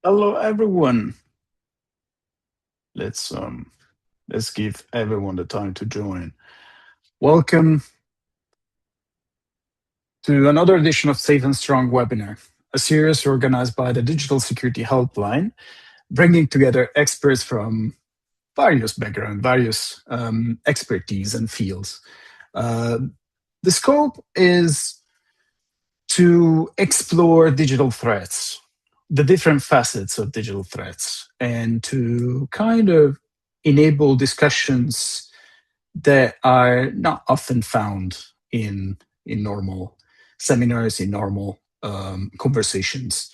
Hello, everyone. Let's let's give everyone the time to join. Welcome to another edition of Safe and Strong webinar, a series organized by the Digital Security Helpline, bringing together experts from various backgrounds, various expertise and fields. Uh, the scope is to explore digital threats, the different facets of digital threats, and to kind of enable discussions that are not often found in normal seminars, in normal conversations.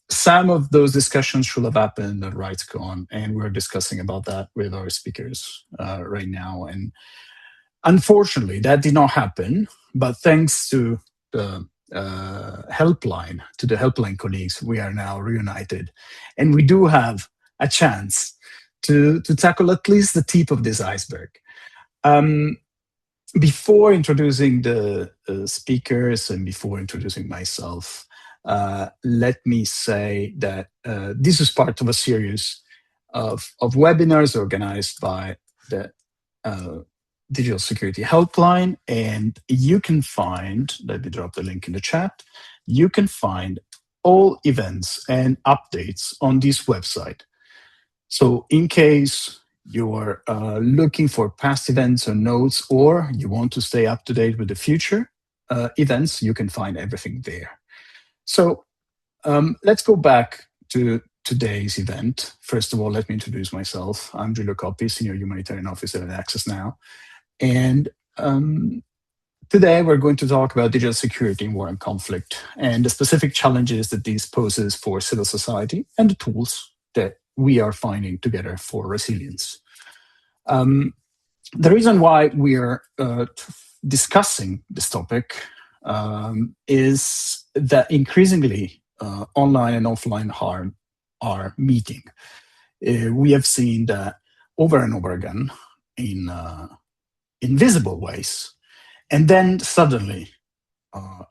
Some of those discussions should have happened at RightsCon, and we're discussing about that with our speakers right now. And unfortunately, that did not happen. But thanks to the helpline, to the helpline colleagues, we are now reunited, and we do have a chance to tackle at least the tip of this iceberg. Um, Before introducing the speakers and before introducing myself, let me say that this is part of a series of webinars organized by the uh, Digital Security Helpline. And you can find, let me drop the link in the chat, you can find all events and updates on this website. So in case you're looking for past events or notes, or you want to stay up to date with the future events, you can find everything there. So let's go back to today's event. First of all, let me introduce myself. I'm Giulio Coppi, Senior Humanitarian Officer at Access Now. And today we're going to talk about digital security in war and conflict and the specific challenges that this poses for civil society and the tools that we are finding together for resilience. The reason why we are discussing this topic is that increasingly online and offline harm are meeting. We have seen that over and over again in invisible ways. And then suddenly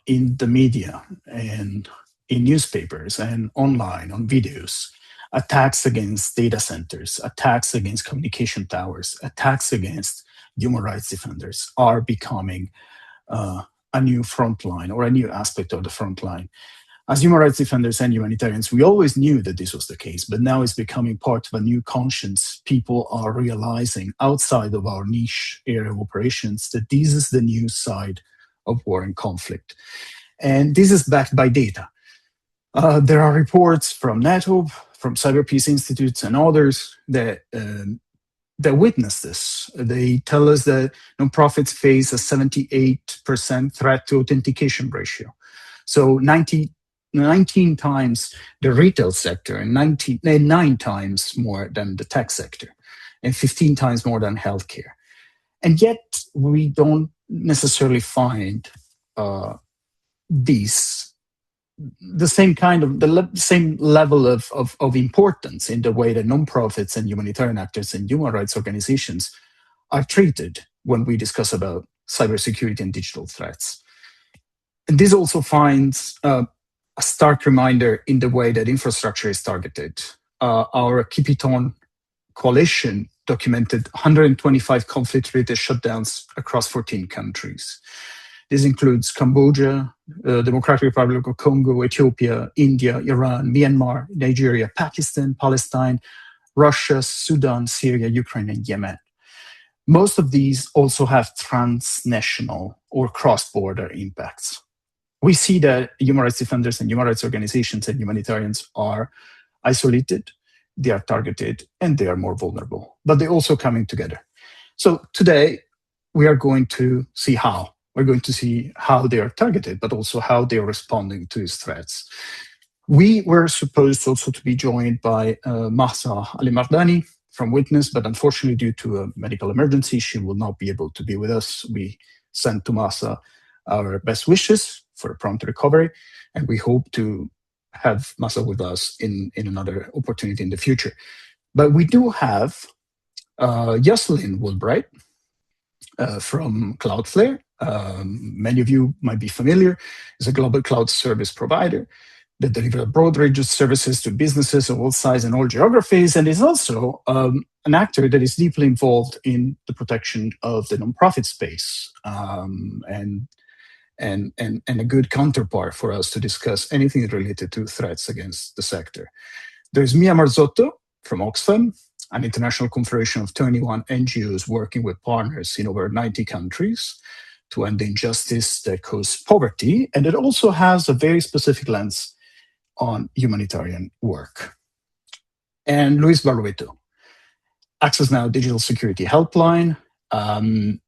in the media and in newspapers and online on videos, attacks against data centers, attacks against communication towers, attacks against human rights defenders are becoming a new front line or a new aspect of the front line. As human rights defenders and humanitarians, we always knew that this was the case, but now it's becoming part of a new conscience. People are realizing outside of our niche area of operations that this is the new side of war and conflict. And this is backed by data. There are reports from NATO, from Cyber Peace Institutes and others that witness this. They tell us that nonprofits face a 78% threat to authentication ratio. So 19 times the retail sector and 9 times more than the tech sector and 15 times more than healthcare. And yet we don't necessarily find the same level of importance in the way that nonprofits and humanitarian actors and human rights organizations are treated when we discuss about cybersecurity and digital threats. And this also finds a stark reminder in the way that infrastructure is targeted. Our Keep It On coalition documented 125 conflict-related shutdowns across 14 countries. This includes Cambodia, Democratic Republic of Congo, Ethiopia, India, Iran, Myanmar, Nigeria, Pakistan, Palestine, Russia, Sudan, Syria, Ukraine, and Yemen. Most of these also have transnational or cross-border impacts. We see that human rights defenders and human rights organizations and humanitarians are isolated, they are targeted, and they are more vulnerable, but they're also coming together. So today, we are going to see how. We're going to see how they are targeted, but also how they are responding to these threats. We were supposed also to be joined by Mahsa Ali Mardani from Witness, but unfortunately, due to a medical emergency, she will not be able to be with us. We send to Mahsa our best wishes for a prompt recovery, and we hope to have Mahsa with us in another opportunity in the future. But we do have Jocelyn Woolbright from Cloudflare. Many of you might be familiar. It's a global cloud service provider. that deliver a broad range of services to businesses of all sizes and all geographies, and is also an actor that is deeply involved in the protection of the nonprofit space, and a good counterpart for us to discuss anything related to threats against the sector. There's Mia Marzotto from Oxfam, an international confederation of 21 NGOs working with partners in over 90 countries to end the injustice that causes poverty, and it also has a very specific lens on humanitarian work. And Luis Barrueto, Access Now Digital Security Helpline. And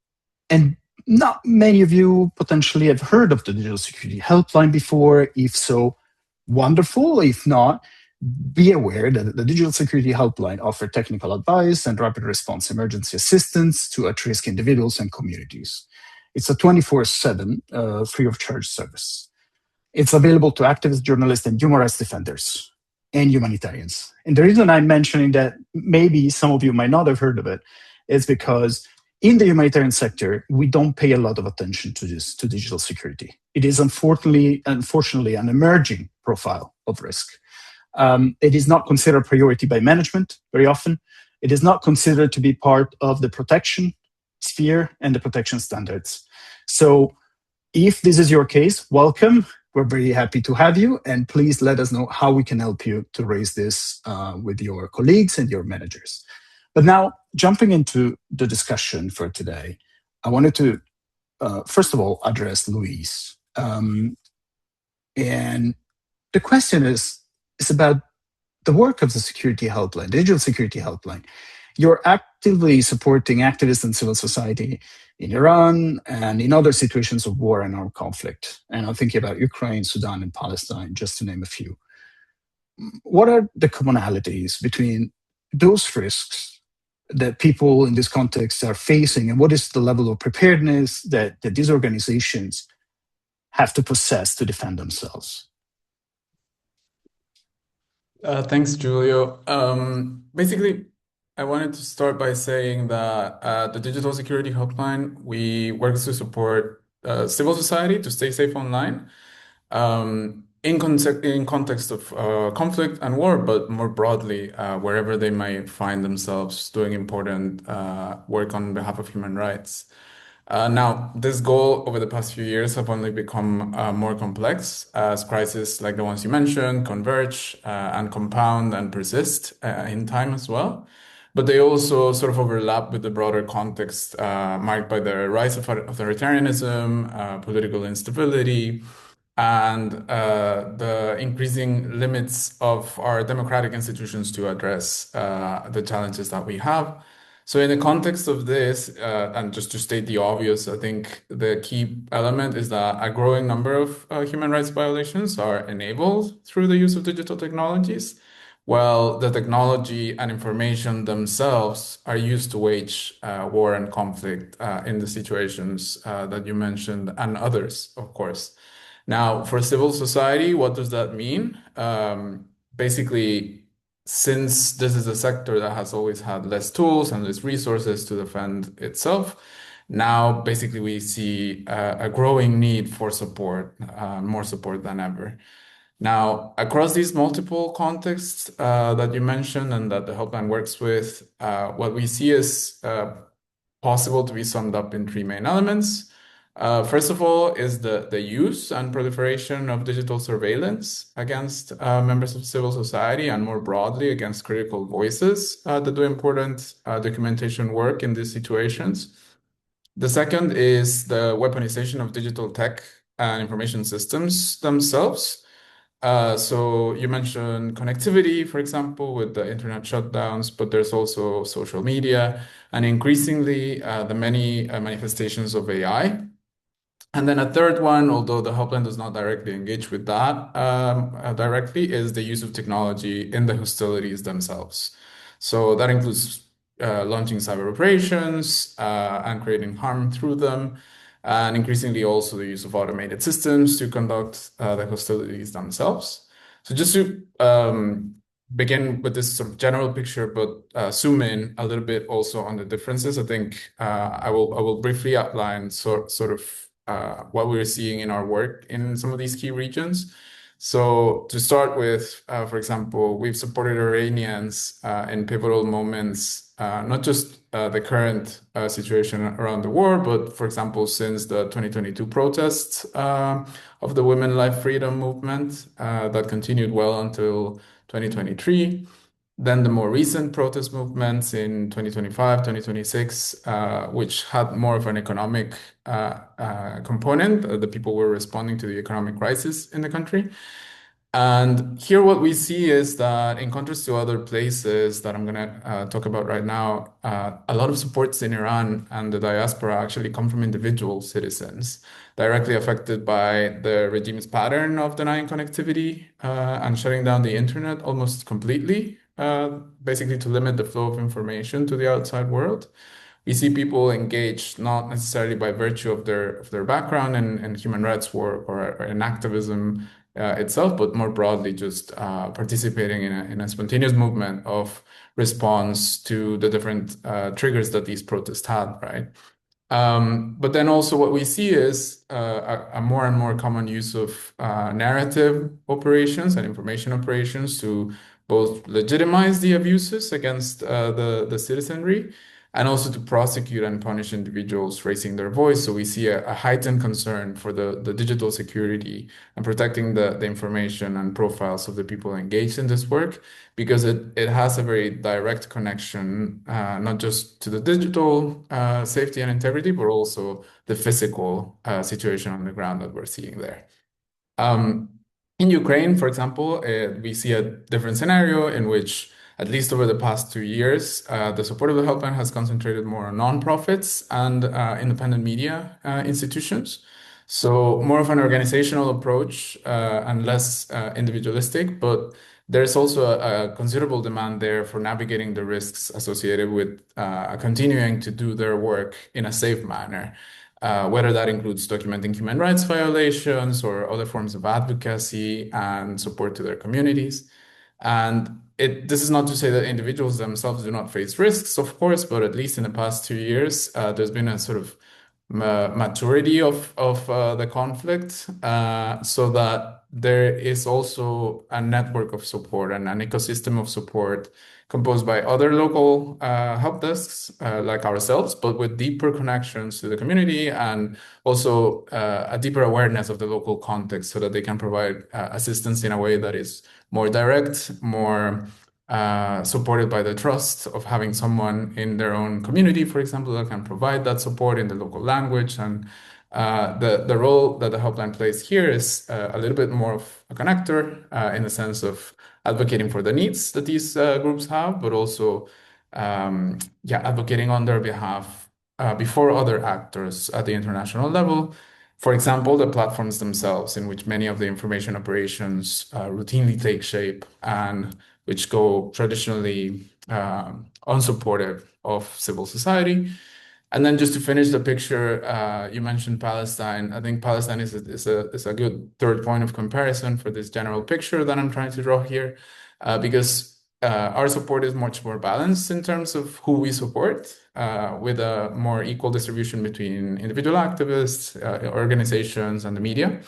not many of you potentially have heard of the Digital Security Helpline before. If so, wonderful. If not, be aware that the Digital Security Helpline offers technical advice and rapid response emergency assistance to at-risk individuals and communities. It's a 24/7 free of charge service. It's available to activists, journalists, and human rights defenders and humanitarians. And the reason I'm mentioning that maybe some of you might not have heard of it is because in the humanitarian sector, we don't pay a lot of attention to this, to digital security. It is unfortunately an emerging profile of risk. It is not considered a priority by management very often. It is not considered to be part of the protection sphere and the protection standards. So if this is your case, welcome. We're very happy to have you, and please let us know how we can help you to raise this with your colleagues and your managers. But now, jumping into the discussion for today, I wanted to, first of all, address Luis. And the question is about the work of the security helpline, digital security helpline. You're actively supporting activists and civil society in Iran and in other situations of war and armed conflict. And I'm thinking about Ukraine, Sudan, and Palestine, just to name a few. What are the commonalities between those risks that people in this context are facing, and what is the level of preparedness that these organizations have to possess to defend themselves? Thanks, Giulio. Basically, I wanted to start by saying that the Digital Security Helpline, we work to support civil society to stay safe online in context of conflict and war, but more broadly, wherever they might find themselves doing important work on behalf of human rights. Now, this goal over the past few years have only become more complex as crises like the ones you mentioned converge and compound and persist in time as well. But they also sort of overlap with the broader context marked by the rise of authoritarianism, political instability, and the increasing limits of our democratic institutions to address the challenges that we have. So in the context of this, and just to state the obvious, I think the key element is that a growing number of human rights violations are enabled through the use of digital technologies, while the technology and information themselves are used to wage war and conflict in the situations that you mentioned and others, of course. Now, for civil society, what does that mean? Basically, since this is a sector that has always had less tools and less resources to defend itself, now basically we see a growing need for support, more support than ever. Now, across these multiple contexts that you mentioned and that the helpline works with, what we see is possible to be summed up in three main elements. First of all is the use and proliferation of digital surveillance against members of civil society and more broadly against critical voices that do important documentation work in these situations. The second is the weaponization of digital tech and information systems themselves. So you mentioned connectivity, for example, with the internet shutdowns, but there's also social media and increasingly the many manifestations of AI. And then a third one, although the helpline does not directly engage with that directly, is the use of technology in the hostilities themselves. So that includes launching cyber operations and creating harm through them, and increasingly also the use of automated systems to conduct the hostilities themselves. So just to begin with this sort of general picture, but zoom in a little bit also on the differences, I think I will briefly outline sort of what we're seeing in our work in some of these key regions. So to start with, for example, we've supported Iranians in pivotal moments, not just the current situation around the war, but for example, since the 2022 protests of the Women Life Freedom movement that continued well until 2023. Then the more recent protest movements in 2025, 2026, which had more of an economic component. The people were responding to the economic crisis in the country. And here, what we see is that, in contrast to other places that I'm going to talk about right now, a lot of supports in Iran and the diaspora actually come from individual citizens directly affected by the regime's pattern of denying connectivity and shutting down the internet almost completely, basically to limit the flow of information to the outside world. We see people engaged not necessarily by virtue of their background in human rights work or in activism itself, but more broadly just participating in a spontaneous movement of response to the different triggers that these protests had, right? But then also what we see is a more and more common use of narrative operations and information operations to both legitimize the abuses against the citizenry and also to prosecute and punish individuals raising their voice. So we see a heightened concern for the digital security and protecting the information and profiles of the people engaged in this work because it has a very direct connection, not just to the digital safety and integrity, but also the physical situation on the ground that we're seeing there. Um, in Ukraine, for example, we see a different scenario in which, at least over the past 2 years, the support of the helpline has concentrated more on nonprofits and independent media institutions. So more of an organizational approach and less individualistic, but there's also a considerable demand there for navigating the risks associated with continuing to do their work in a safe manner. Whether that includes documenting human rights violations or other forms of advocacy and support to their communities. And this is not to say that individuals themselves do not face risks, of course, but at least in the past 2 years, there's been a sort of maturity of the conflict, so that there is also a network of support and an ecosystem of support composed by other local help desks like ourselves, but with deeper connections to the community and also a deeper awareness of the local context so that they can provide assistance in a way that is more direct, more supported by the trust of having someone in their own community, for example, that can provide that support in the local language. And the role that the helpline plays here is a little bit more of a connector in the sense of advocating for the needs that these groups have, but also advocating on their behalf before other actors at the international level. For example, the platforms themselves, in which many of the information operations routinely take shape and which go traditionally unsupportive of civil society. And then just to finish the picture, you mentioned Palestine. I think Palestine is a good third point of comparison for this general picture that I'm trying to draw here, because our support is much more balanced in terms of who we support, with a more equal distribution between individual activists, organizations, and the media.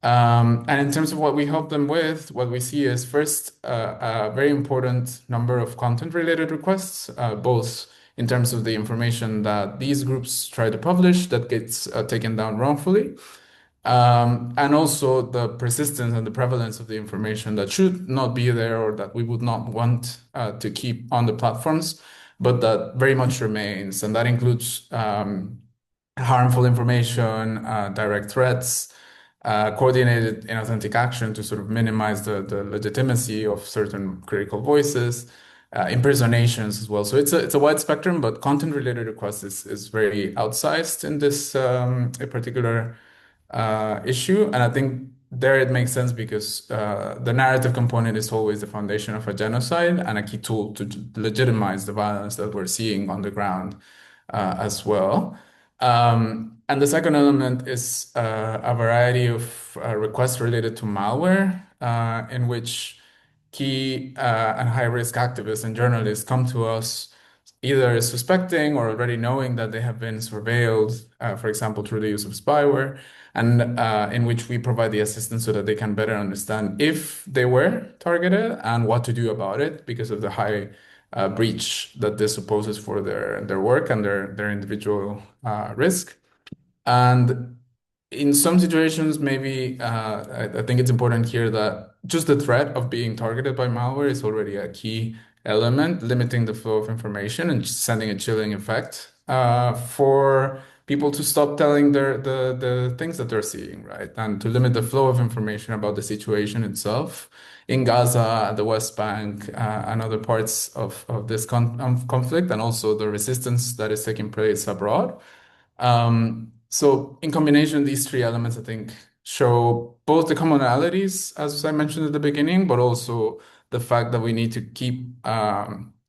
And in terms of what we help them with, what we see is first a very important number of content-related requests, both in terms of the information that these groups try to publish that gets taken down wrongfully, and also the persistence and the prevalence of the information that should not be there or that we would not want to keep on the platforms, but that very much remains. And that includes harmful information, direct threats, coordinated inauthentic action to sort of minimize the legitimacy of certain critical voices, impersonations as well. So it's a wide spectrum, but content-related requests is very outsized in this a particular issue. And I think there it makes sense because the narrative component is always the foundation of a genocide and a key tool to legitimize the violence that we're seeing on the ground as well. And the second element is a variety of requests related to malware, in which key and high-risk activists and journalists come to us either suspecting or already knowing that they have been surveilled, for example, through the use of spyware, and in which we provide the assistance so that they can better understand if they were targeted and what to do about it because of the high breach that this supposes for their work and their individual risk. And in some situations, maybe I think it's important here that just the threat of being targeted by malware is already a key element, limiting the flow of information and just sending a chilling effect for people to stop telling the things that they're seeing, right? And to limit the flow of information about the situation itself in Gaza, the West Bank, and other parts of this conflict, and also the resistance that is taking place abroad. So in combination, these three elements, I think, show both the commonalities, as I mentioned at the beginning, but also the fact that we need to keep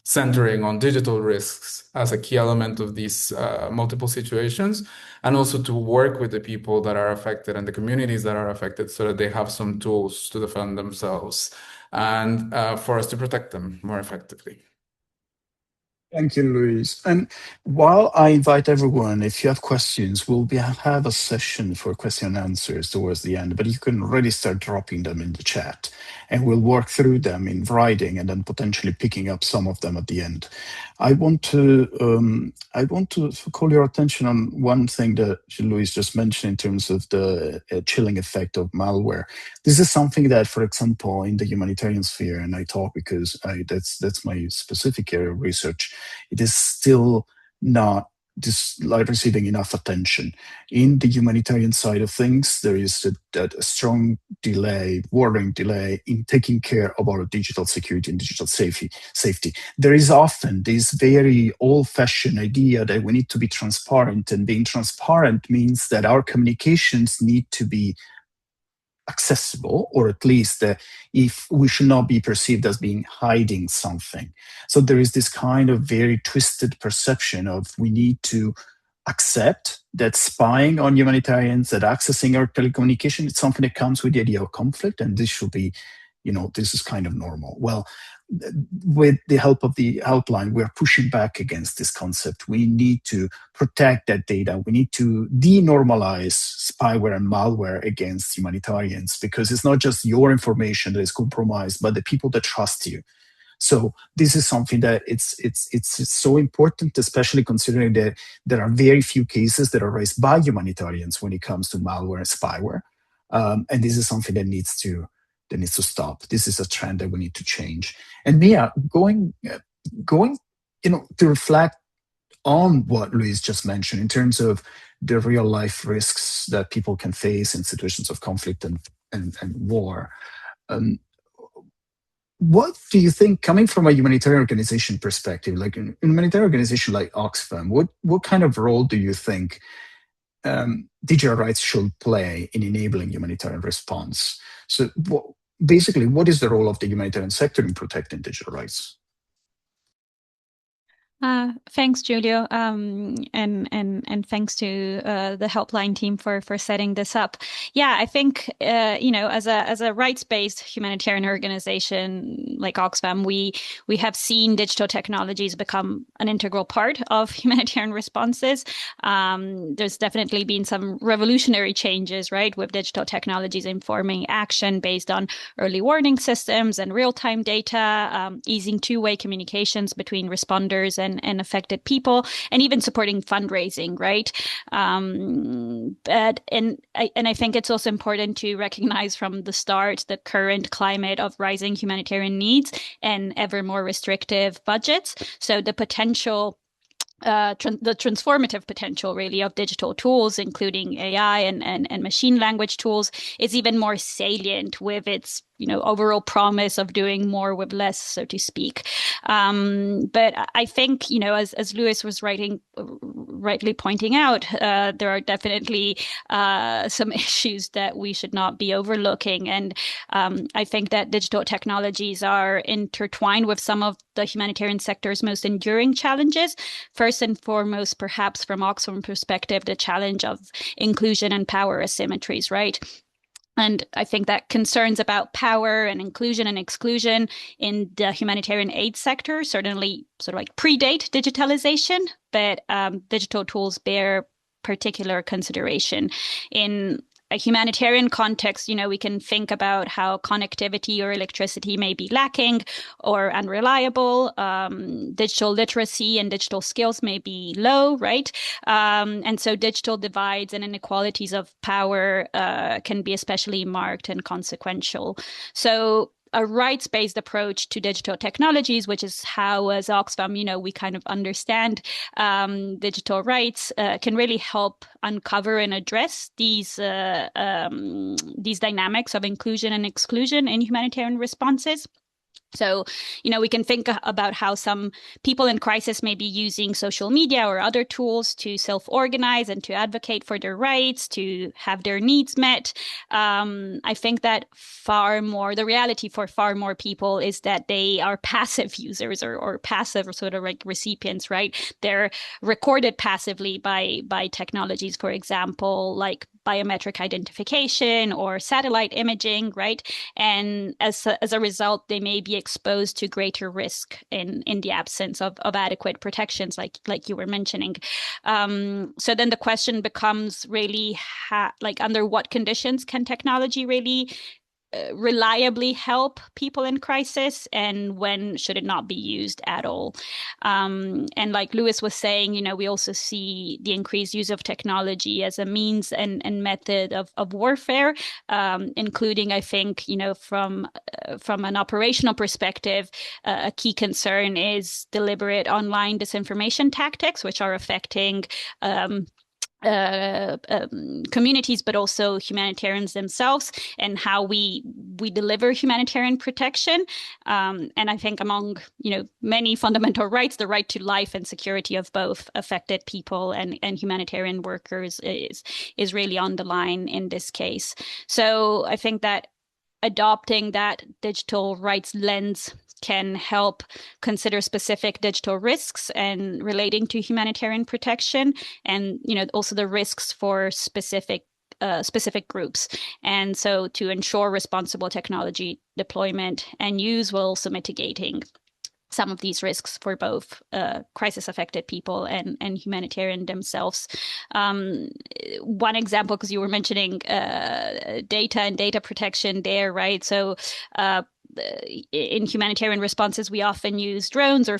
centering on digital risks as a key element of these multiple situations, and also to work with the people that are affected and the communities that are affected so that they have some tools to defend themselves and for us to protect them more effectively. Thank you, Luis. And while I invite everyone, if you have questions, have a session for question and answers towards the end, but you can already start dropping them in the chat and we'll work through them in writing and then potentially picking up some of them at the end. I want to call your attention on one thing that Luis just mentioned in terms of the chilling effect of malware. This is something that, for example, in the humanitarian sphere, and I talk because that's my specific area of research, it is still not like receiving enough attention. In the humanitarian side of things, there is a strong delay, worrying delay in taking care of our digital security and digital safety. There is often this very old-fashioned idea that we need to be transparent, and being transparent means that our communications need to be accessible, or at least if we should not be perceived as being hiding something. So there is this kind of very twisted perception of we need to accept that spying on humanitarians, that accessing our telecommunication, it's something that comes with the idea of conflict, and this should be, this is kind of normal. Well, with the help of the helpline, we're pushing back against this concept. We need to protect that data. We need to denormalize spyware and malware against humanitarians, because it's not just your information that is compromised, but the people that trust you. So this is something that it's so important, especially considering that there are very few cases that are raised by humanitarians when it comes to malware and spyware, and this is something that needs to stop. This is a trend that we need to change. And Mia, going to reflect on what Luis just mentioned in terms of the real life risks that people can face in situations of conflict and war. What do you think, coming from a humanitarian organization perspective, like a humanitarian organization like Oxfam, what kind of role do you think digital rights should play in enabling humanitarian response? So basically, what is the role of the humanitarian sector in protecting digital rights? Thanks, Giulio, and thanks to the helpline team for setting this up. Yeah, I think as a rights-based humanitarian organization like Oxfam, we have seen digital technologies become an integral part of humanitarian responses. There's definitely been some revolutionary changes, right, with digital technologies informing action based on early warning systems and real-time data, easing two-way communications between responders and affected people, and even supporting fundraising, right? And I think it's also important to recognize from the start the current climate of rising humanitarian needs and ever more restrictive budgets. So the potential the transformative potential really of digital tools, including AI and machine language tools, is even more salient with its overall promise of doing more with less, so to speak. But I think, as Luis was rightly pointing out, there are definitely some issues that we should not be overlooking. And I think that digital technologies are intertwined with some of the humanitarian sector's most enduring challenges. First and foremost, perhaps from Oxfam perspective, the challenge of inclusion and power asymmetries, right? And I think that concerns about power and inclusion and exclusion in the humanitarian aid sector certainly sort of like predate digitalization, but digital tools bear particular consideration. In a humanitarian context, we can think about how connectivity or electricity may be lacking or unreliable. Digital literacy and digital skills may be low, right? And so digital divides and inequalities of power can be especially marked and consequential. So a rights-based approach to digital technologies, which is how, as Oxfam, we kind of understand digital rights, can really help uncover and address these dynamics of inclusion and exclusion in humanitarian responses. So, we can think about how some people in crisis may be using social media or other tools to self-organize and to advocate for their rights, to have their needs met. I think that the reality for far more people is that they are passive users or passive sort of like recipients, right? They're recorded passively by technologies, for example, like biometric identification or satellite imaging, right? And as a result, they may be exposed to greater risk in the absence of adequate protections, like you were mentioning. So then the question becomes really under what conditions can technology really reliably help people in crisis, and when should it not be used at all? And like Lewis was saying, we also see the increased use of technology as a means and method of warfare, including, I think, from an operational perspective, a key concern is deliberate online disinformation tactics, which are affecting communities, but also humanitarians themselves, and how we deliver humanitarian protection. And I think among many fundamental rights, the right to life and security of both affected people and humanitarian workers is really on the line in this case. So I think that adopting that digital rights lens can help consider specific digital risks and relating to humanitarian protection, and also the risks for specific groups. And so to ensure responsible technology deployment and use, while also mitigating some of these risks for both crisis-affected people and humanitarian themselves. One example, because you were mentioning data and data protection there, right? So in humanitarian responses, we often use drones or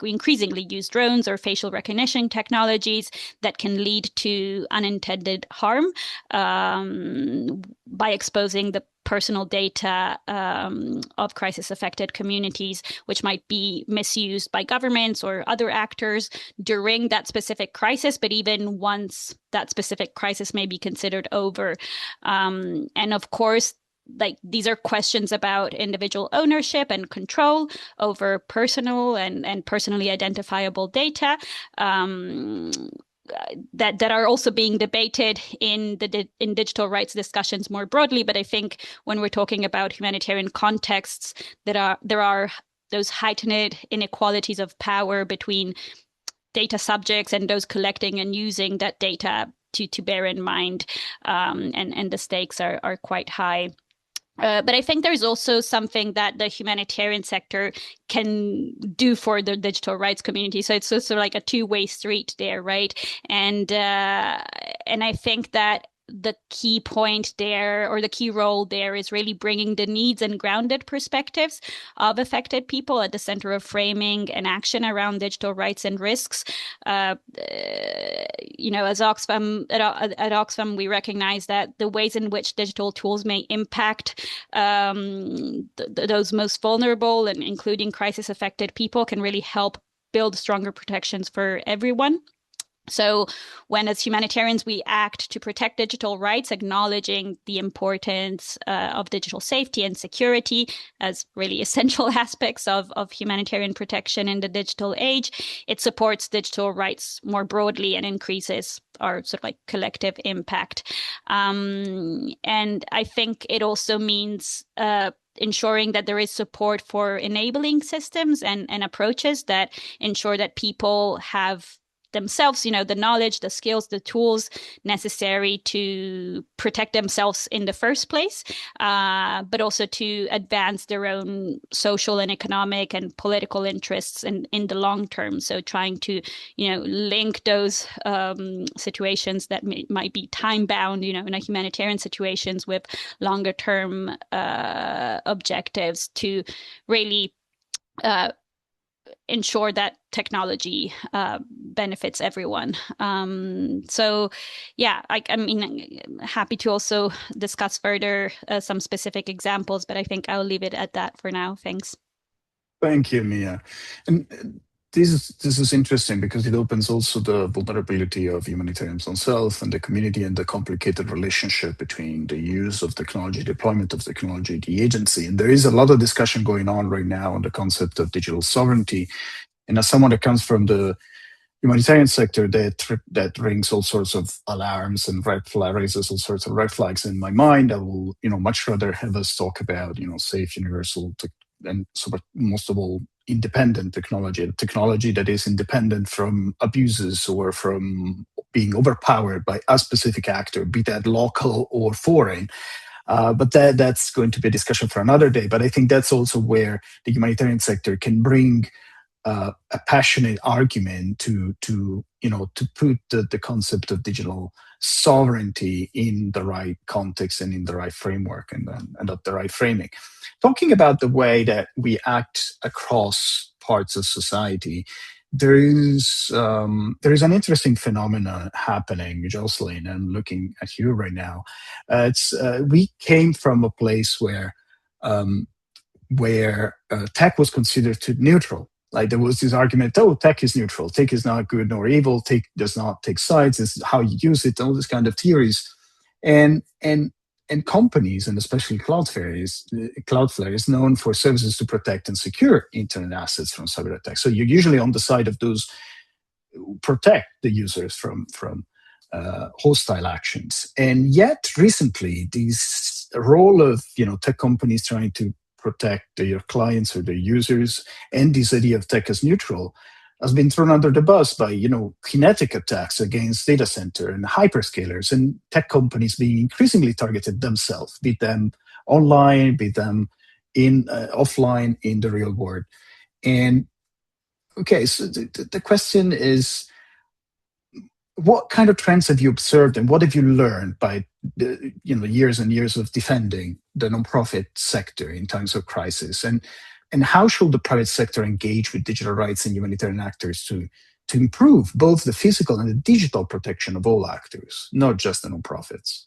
we increasingly use drones or facial recognition technologies that can lead to unintended harm by exposing the personal data of crisis-affected communities, which might be misused by governments or other actors during that specific crisis, but even once that specific crisis may be considered over. And of course, these are questions about individual ownership and control over personal and personally identifiable data that are also being debated in digital rights discussions more broadly. But I think when we're talking about humanitarian contexts, there are those heightened inequalities of power between data subjects and those collecting and using that data to bear in mind, and the stakes are quite high. But I think there's also something that the humanitarian sector can do for the digital rights community. So it's also like a two-way street there, right? And I think that the key point there, or the key role there, is really bringing the needs and grounded perspectives of affected people at the center of framing and action around digital rights and risks. As Oxfam, at Oxfam, we recognize that the ways in which digital tools may impact those most vulnerable, and including crisis-affected people, can really help build stronger protections for everyone. So when, as humanitarians, we act to protect digital rights, acknowledging the importance of digital safety and security as really essential aspects of humanitarian protection in the digital age, it supports digital rights more broadly and increases our sort of like collective impact. And I think it also means ensuring that there is support for enabling systems and approaches that ensure that people have themselves, the knowledge, the skills, the tools necessary to protect themselves in the first place, but also to advance their own social and economic and political interests in the long term. So trying to, link those situations that might be time bound, in a humanitarian situations with longer term objectives to really ensure that technology benefits everyone. So, yeah, I mean, happy to also discuss further some specific examples, but I think I'll leave it at that for now. Thanks. Thank you, Mia. And this is interesting because it opens also the vulnerability of humanitarians themselves and the community and the complicated relationship between the use of technology, deployment of technology, the agency. And there is a lot of discussion going on right now on the concept of digital sovereignty. And as someone that comes from the humanitarian sector, that rings all sorts of alarms and raises all sorts of red flags in my mind. I will, much rather have us talk about, safe, universal, and most of all, independent technology that is independent from abuses or from being overpowered by a specific actor, be that local or foreign. But that's going to be a discussion for another day. But I think that's also where the humanitarian sector can bring a passionate argument to put the concept of digital sovereignty in the right context and in the right framework and of the right framing. Talking about the way that we act across parts of society, there is an interesting phenomenon happening, Jocelyn. I'm looking at you right now. We came from a place where tech was considered too neutral. Like there was this argument, oh, tech is neutral. Tech is not good nor evil. Tech does not take sides. It's how you use it. All this kind of theories, and companies, and especially Cloudflare is known for services to protect and secure internet assets from cyber attacks. So you're usually on the side of those who protect the users from hostile actions. And yet, recently, this role of tech companies trying to protect their clients or their users, and this idea of tech as neutral has been thrown under the bus by kinetic attacks against data center and hyperscalers, and tech companies being increasingly targeted themselves, be them online, be them in offline in the real world. And okay, so the question is, what kind of trends have you observed, and what have you learned by the years and years of defending the nonprofit sector in times of crisis, and how should the private sector engage with digital rights and humanitarian actors to improve both the physical and the digital protection of all actors, not just the nonprofits?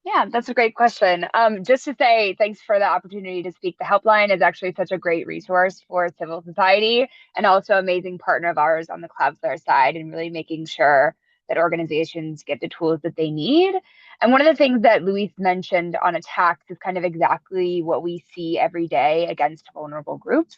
Yeah, that's a great question. Just to say thanks for the opportunity to speak. The helpline is actually such a great resource for civil society, and also amazing partner of ours on the Cloudflare side, and really making sure that organizations get the tools that they need. And one of the things that Luis mentioned on attacks is kind of exactly what we see every day against vulnerable groups.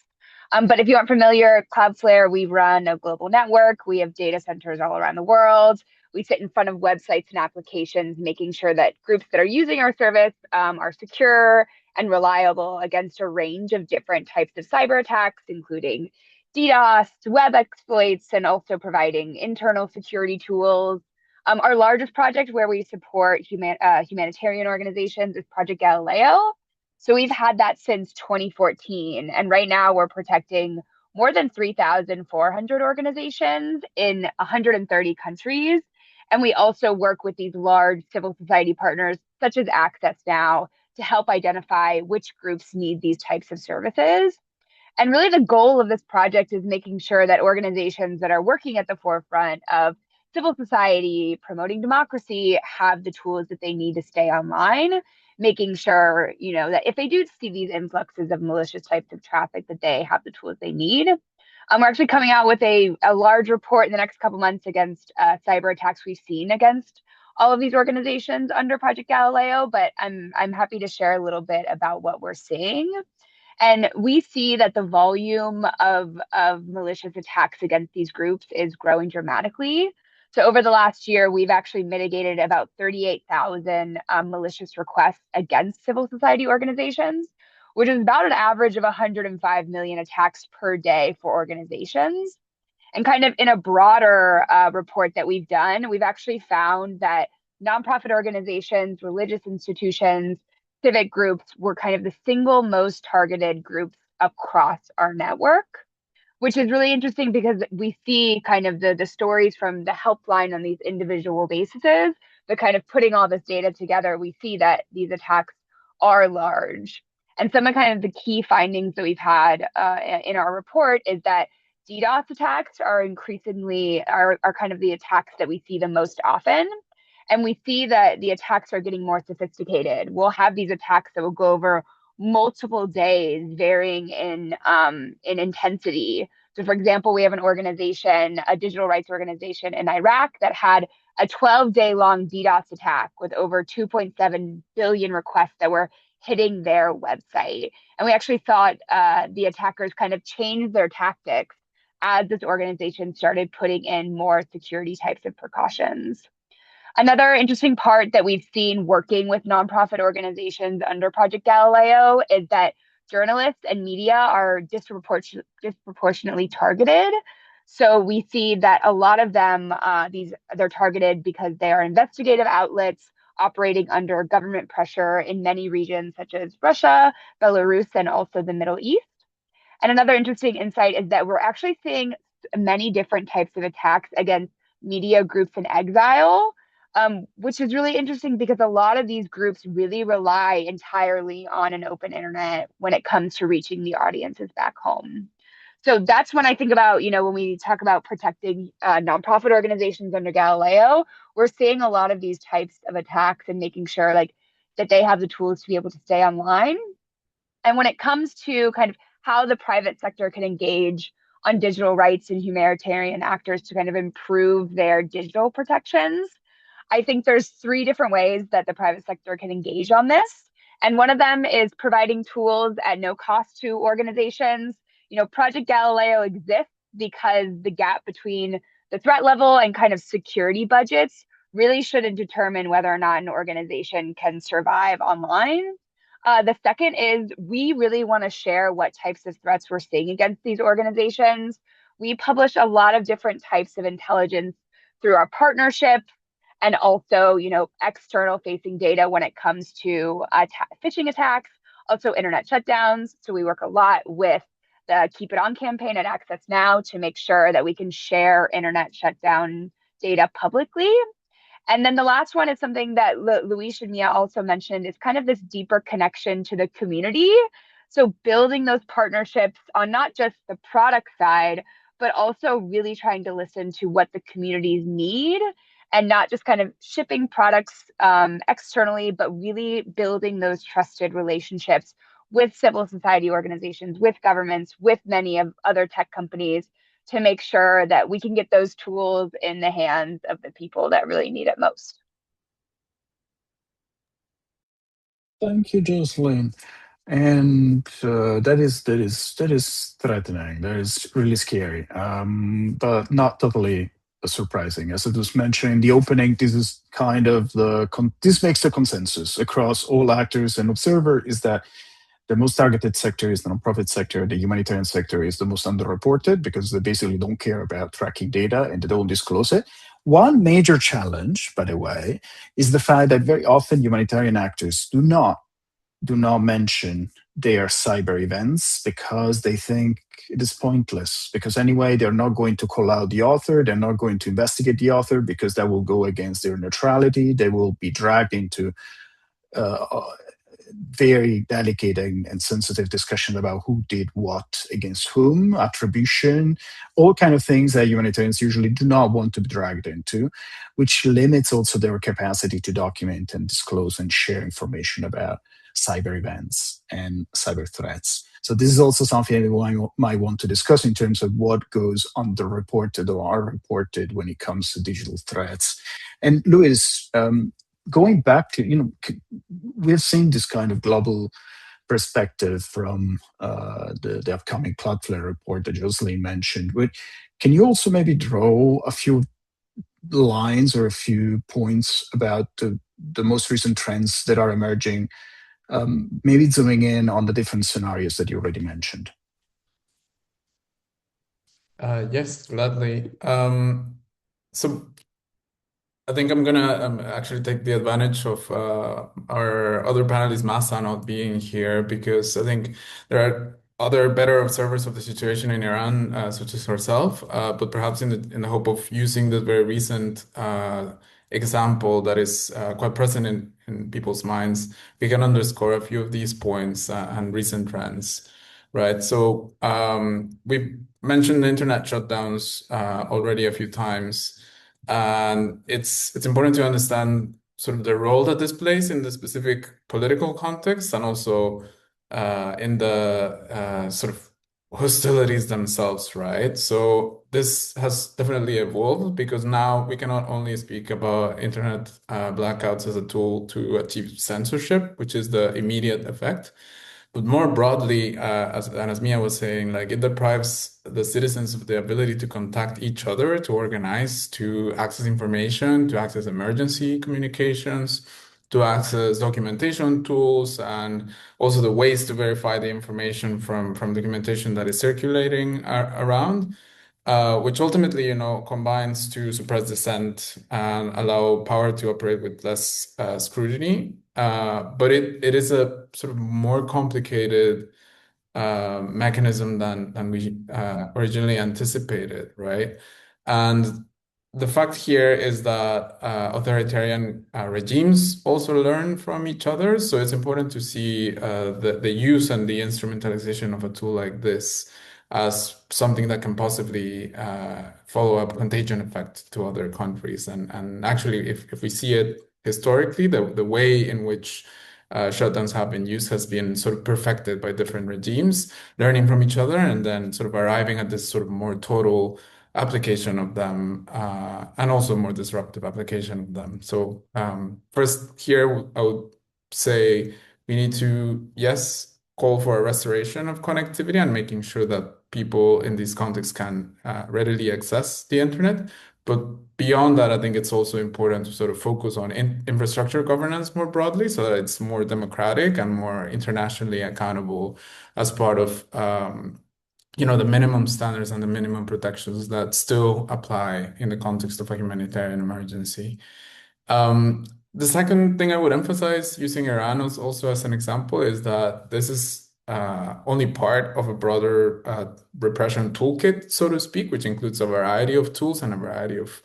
But if you aren't familiar, Cloudflare, we run a global network. We have data centers all around the world. We sit in front of websites and applications, making sure that groups that are using our service are secure and reliable against a range of different types of cyber attacks, including DDoS, web exploits, and also providing internal security tools. Our largest project where we support humanitarian organizations is Project Galileo. So we've had that since 2014. And right now we're protecting more than 3,400 organizations in 130 countries. And we also work with these large civil society partners, such as Access Now, to help identify which groups need these types of services. And really the goal of this project is making sure that organizations that are working at the forefront of civil society, promoting democracy, have the tools that they need to stay online, making sure, that if they do see these influxes of malicious types of traffic, that they have the tools they need. We're actually coming out with a large report in the next couple months against cyber attacks we've seen against all of these organizations under Project Galileo, but I'm happy to share a little bit about what we're seeing. And we see that the volume of malicious attacks against these groups is growing dramatically. So over the last year, we've actually mitigated about 38,000 malicious requests against civil society organizations, which is about an average of 105 million attacks per day for organizations. And kind of in a broader report that we've done, we've actually found that nonprofit organizations, religious institutions, civic groups were kind of the single most targeted groups across our network, which is really interesting because we see kind of the stories from the helpline on these individual bases, but kind of putting all this data together, we see that these attacks are large. And some of kind of the key findings that we've had in our report is that DDoS attacks are increasingly are kind of the attacks that we see the most often. And we see that the attacks are getting more sophisticated. We'll have these attacks that will go over multiple days, varying in intensity. So, for example, we have an organization, a digital rights organization in Iraq that had a 12-day long DDoS attack with over 2.7 billion requests that were hitting their website. And we actually thought the attackers kind of changed their tactics as this organization started putting in more security types of precautions. Another interesting part that we've seen working with nonprofit organizations under Project Galileo is that journalists and media are disproportionately targeted. So we see that a lot of them, they're targeted because they are investigative outlets operating under government pressure in many regions such as Russia, Belarus, and also the Middle East. And another interesting insight is that we're actually seeing many different types of attacks against media groups in exile, which is really interesting because a lot of these groups really rely entirely on an open internet when it comes to reaching the audiences back home. So that's when I think about, when we talk about protecting nonprofit organizations under Galileo, we're seeing a lot of these types of attacks and making sure that they have the tools to be able to stay online. And when it comes to kind of how the private sector can engage on digital rights and humanitarian actors to kind of improve their digital protections, I think there's 3 different ways that the private sector can engage on this. And one of them is providing tools at no cost to organizations. Project Galileo exists because the gap between the threat level and kind of security budgets really shouldn't determine whether or not an organization can survive online. The second is we really want to share what types of threats we're seeing against these organizations. We publish a lot of different types of intelligence through our partnerships and also, external facing data when it comes to phishing attacks, also internet shutdowns. So we work a lot with the Keep It On campaign at Access Now to make sure that we can share internet shutdown data publicly. And then the last one is something that Luis and Mia also mentioned, is kind of this deeper connection to the community. So building those partnerships on not just the product side, but also really trying to listen to what the communities need and not just kind of shipping products externally, but really building those trusted relationships with civil society organizations, with governments, with many of other tech companies to make sure that we can get those tools in the hands of the people that really need it most. Thank you, Jocelyn. And that is threatening. That is really scary, but not totally surprising. As it was mentioned in the opening, this is kind of this makes the consensus across all actors and observers is that the most targeted sector is the nonprofit sector. The humanitarian sector is the most underreported because they basically don't care about tracking data and they don't disclose it. One major challenge, by the way, is the fact that very often humanitarian actors do not mention their cyber events because they think it is pointless. Because anyway, they're not going to call out the author, they're not going to investigate the author because that will go against their neutrality. They will be dragged into very delicate and sensitive discussion about who did what against whom, attribution, all kind of things that humanitarians usually do not want to be dragged into, which limits also their capacity to document and disclose and share information about cyber events and cyber threats. So this is also something that I might want to discuss in terms of what goes underreported or unreported when it comes to digital threats. And Luis, going back to, we've seen this kind of global perspective from the upcoming Cloudflare report that Jocelyn mentioned. Can you also maybe draw a few lines or a few points about the most recent trends that are emerging, maybe zooming in on the different scenarios that you already mentioned? Yes, gladly. So I think I'm gonna actually take the advantage of our other panelist Masa not being here, because I think there are other better observers of the situation in Iran, such as herself, but perhaps in the hope of using the very recent example that is quite present in people's minds, we can underscore a few of these points and recent trends. Right. So we've mentioned the internet shutdowns already a few times. And it's important to understand sort of the role that this plays in the specific political context, and also in the sort of hostilities themselves, right? So this has definitely evolved, because now we cannot only speak about internet blackouts as a tool to achieve censorship, which is the immediate effect. But more broadly, as Mia was saying, like, it deprives the citizens of the ability to contact each other, to organize, to access information, to access emergency communications, to access documentation tools, and also the ways to verify the information from documentation that is circulating around. Which ultimately, combines to suppress dissent and allow power to operate with less scrutiny. But it is a sort of more complicated mechanism than we originally anticipated, right? And the fact here is that authoritarian regimes also learn from each other. So it's important to see the use and the instrumentalization of a tool like this as something that can possibly follow up contagion effect to other countries. And actually, if we see it historically, the way in which shutdowns have been used has been sort of perfected by different regimes, learning from each other, and then sort of arriving at this sort of more total application of them, and also more disruptive application of them. So first here, I would say we need to, yes, call for a restoration of connectivity and making sure that people in these contexts can readily access the internet. But beyond that, I think it's also important to sort of focus on infrastructure governance more broadly, so that it's more democratic and more internationally accountable as part of the minimum standards and the minimum protections that still apply in the context of a humanitarian emergency. The second thing I would emphasize, using Iran also as an example, is that this is only part of a broader repression toolkit, so to speak, which includes a variety of tools and a variety of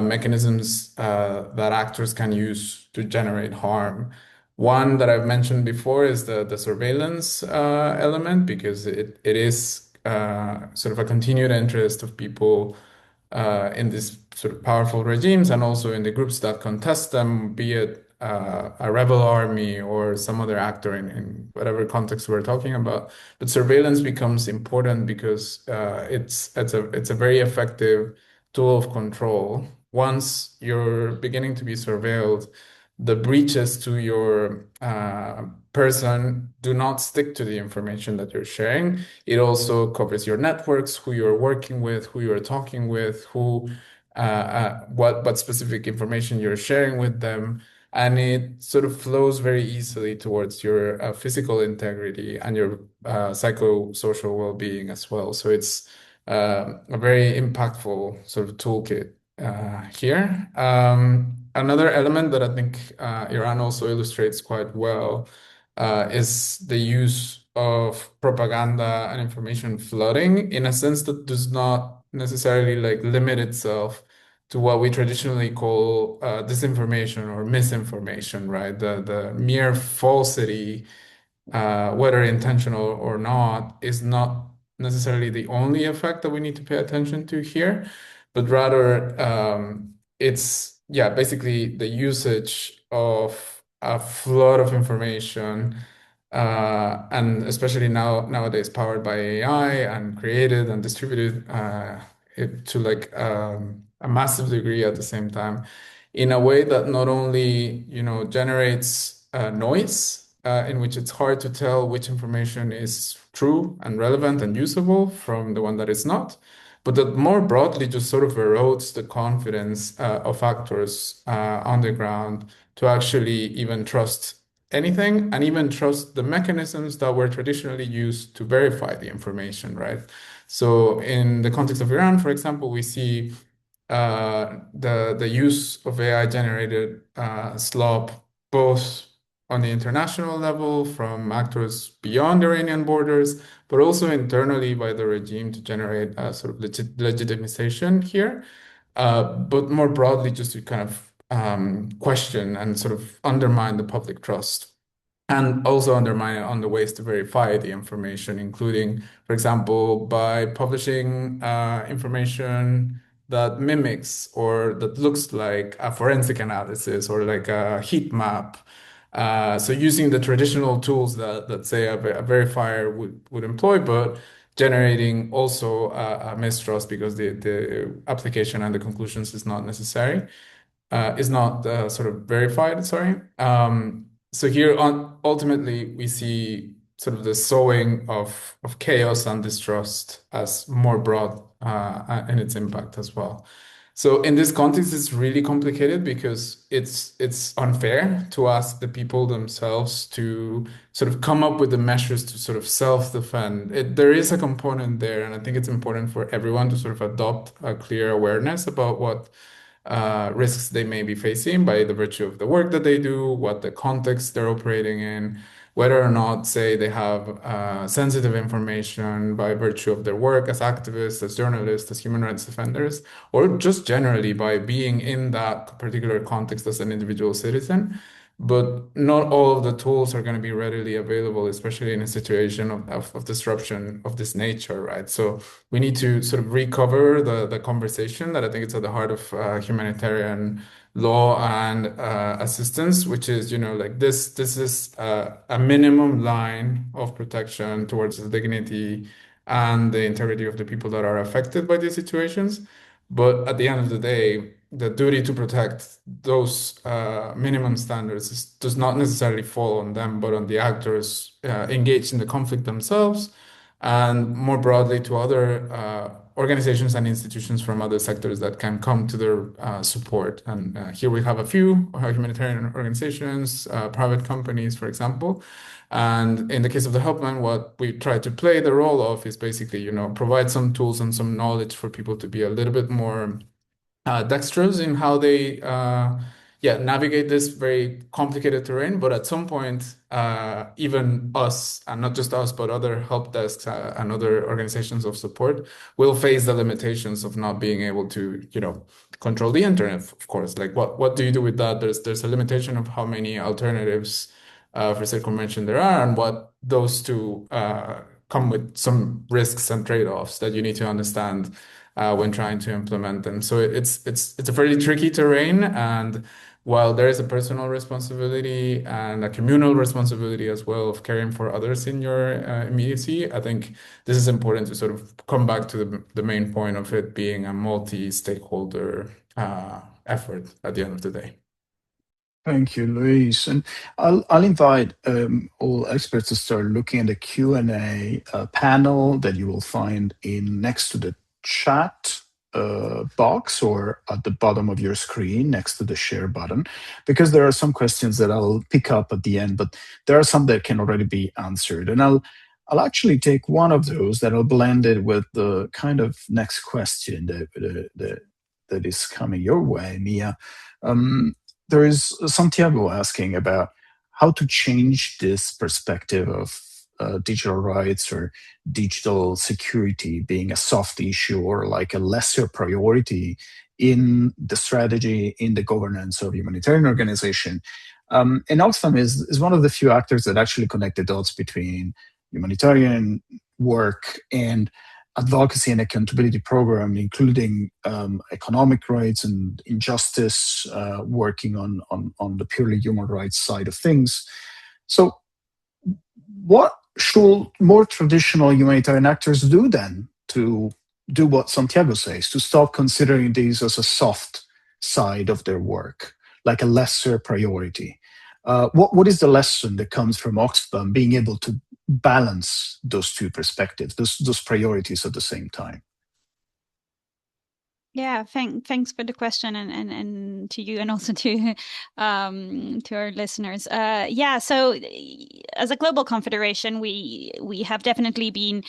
mechanisms that actors can use to generate harm. One that I've mentioned before is the surveillance element, because it is sort of a continued interest of people in these sort of powerful regimes, and also in the groups that contest them, be it a rebel army or some other actor in whatever context we're talking about. But surveillance becomes important because it's a very effective tool of control. Once you're beginning to be surveilled, the breaches to your person do not stick to the information that you're sharing. It also covers your networks, who you're working with, who you're talking with, what specific information you're sharing with them. And it sort of flows very easily towards your physical integrity and your psychosocial well-being as well. So it's a very impactful sort of toolkit here. Another element that I think Iran also illustrates quite well is the use of propaganda and information flooding, in a sense that does not necessarily like limit itself to what we traditionally call disinformation or misinformation, right? The mere falsity, whether intentional or not, is not necessarily the only effect that we need to pay attention to here, but rather it's basically the usage of a flood of information, and especially nowadays powered by AI and created and distributed it to like a massive degree at the same time, in a way that not only generates noise, in which it's hard to tell which information is true and relevant and usable from the one that is not, but that more broadly just sort of erodes the confidence of actors on the ground to actually even trust anything, and even trust the mechanisms that were traditionally used to verify the information, right? So in the context of Iran, for example, we see the use of AI-generated slop both on the international level from actors beyond Iranian borders, but also internally by the regime to generate sort of legitimization here. But more broadly, just to kind of question and sort of undermine the public trust. And also undermine it on the ways to verify the information, including, for example, by publishing information that mimics or that looks like a forensic analysis or like a heat map. So using the traditional tools that say a verifier would employ, but generating also a mistrust because the application and the conclusions is not necessary, is not sort of verified, sorry. So here ultimately we see sort of the sowing of chaos and distrust as more broad in its impact as well. So in this context, it's really complicated because it's unfair to ask the people themselves to sort of come up with the measures to sort of self-defend. There is a component there, and I think it's important for everyone to sort of adopt a clear awareness about what risks they may be facing by the virtue of the work that they do, what the context they're operating in, whether or not, say, they have sensitive information by virtue of their work as activists, as journalists, as human rights defenders, or just generally by being in that particular context as an individual citizen. But not all of the tools are going to be readily available, especially in a situation of disruption of this nature, right? So we need to sort of recover the conversation that I think it's at the heart of humanitarian law and assistance, which is, like this is a minimum line of protection towards the dignity and the integrity of the people that are affected by these situations. But at the end of the day, the duty to protect those minimum standards does not necessarily fall on them, but on the actors engaged in the conflict themselves, and more broadly to other organizations and institutions from other sectors that can come to their support. And here we have a few humanitarian organizations, private companies, for example. And in the case of the helpline, what we try to play the role of is basically, provide some tools and some knowledge for people to be a little bit more dexterous in how they navigate this very complicated terrain. But at some point, even us, and not just us, but other help desks and other organizations of support will face the limitations of not being able to, control the internet, of course. Like what do you do with that? There's a limitation of how many alternatives for circumvention there are, and what those two come with some risks and trade-offs that you need to understand when trying to implement them. So it's a fairly tricky terrain, and while there is a personal responsibility and a communal responsibility as well of caring for others in your immediacy, I think this is important to sort of come back to the main point of it being a multi-stakeholder effort at the end of the day. Thank you, Luis. And I'll invite all experts to start looking at the Q&A panel that you will find next to the chat box or at the bottom of your screen next to the share button, because there are some questions that I'll pick up at the end, but there are some that can already be answered. And I'll actually take one of those that I'll blend it with the kind of next question that is coming your way, Mia. There is Santiago asking about how to change this perspective of digital rights or digital security being a soft issue or like a lesser priority in the strategy, in the governance of humanitarian organization. And Oxfam is one of the few actors that actually connect the dots between humanitarian work and advocacy and accountability program, including economic rights and injustice, working on the purely human rights side of things. So what should more traditional humanitarian actors do then to do what Santiago says, to stop considering these as a soft side of their work, like a lesser priority? What is the lesson that comes from Oxfam being able to balance those two perspectives, those priorities at the same time? Yeah, thanks for the question, and to you, and also to our listeners. Yeah, so as a global confederation, we have definitely been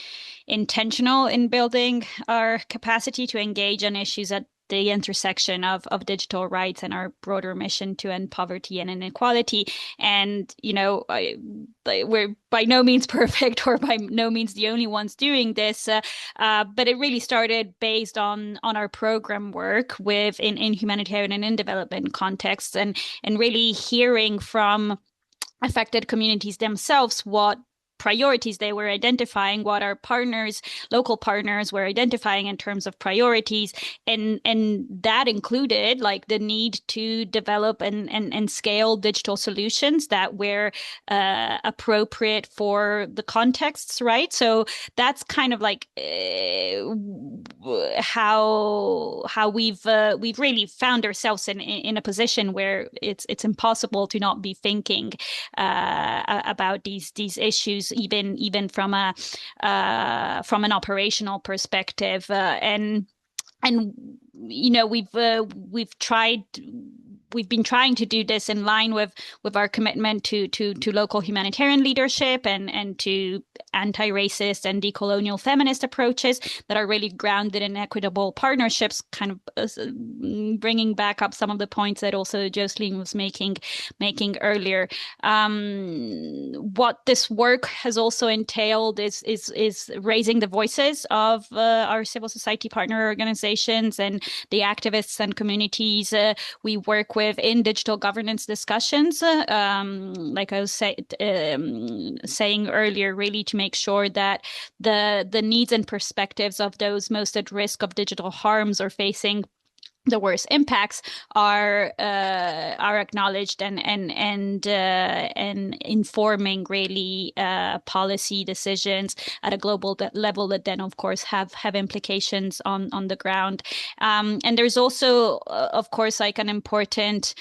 intentional in building our capacity to engage on issues at the intersection of digital rights and our broader mission to end poverty and inequality. And, we're by no means perfect or by no means the only ones doing this. But it really started based on our program work in humanitarian and in development contexts, and really hearing from affected communities themselves what priorities they were identifying, what our partners, local partners, were identifying in terms of priorities, and that included like the need to develop and scale digital solutions that were appropriate for the contexts, right? So that's kind of like how we've really found ourselves in a position where it's impossible to not be thinking about these issues, even from an operational perspective, and we've been trying to do this in line with our commitment to local humanitarian leadership and to anti-racist and decolonial feminist approaches that are really grounded in equitable partnerships, kind of bringing back up some of the points that also Jocelyn was making earlier. What this work has also entailed is raising the voices of our civil society partner organizations and the activists and communities we work with in digital governance discussions, like I was saying earlier, really to make sure that the needs and perspectives of those most at risk of digital harms or facing the worst impacts are acknowledged and informing really policy decisions at a global level that then of course have implications on the ground. And there's also of course like an important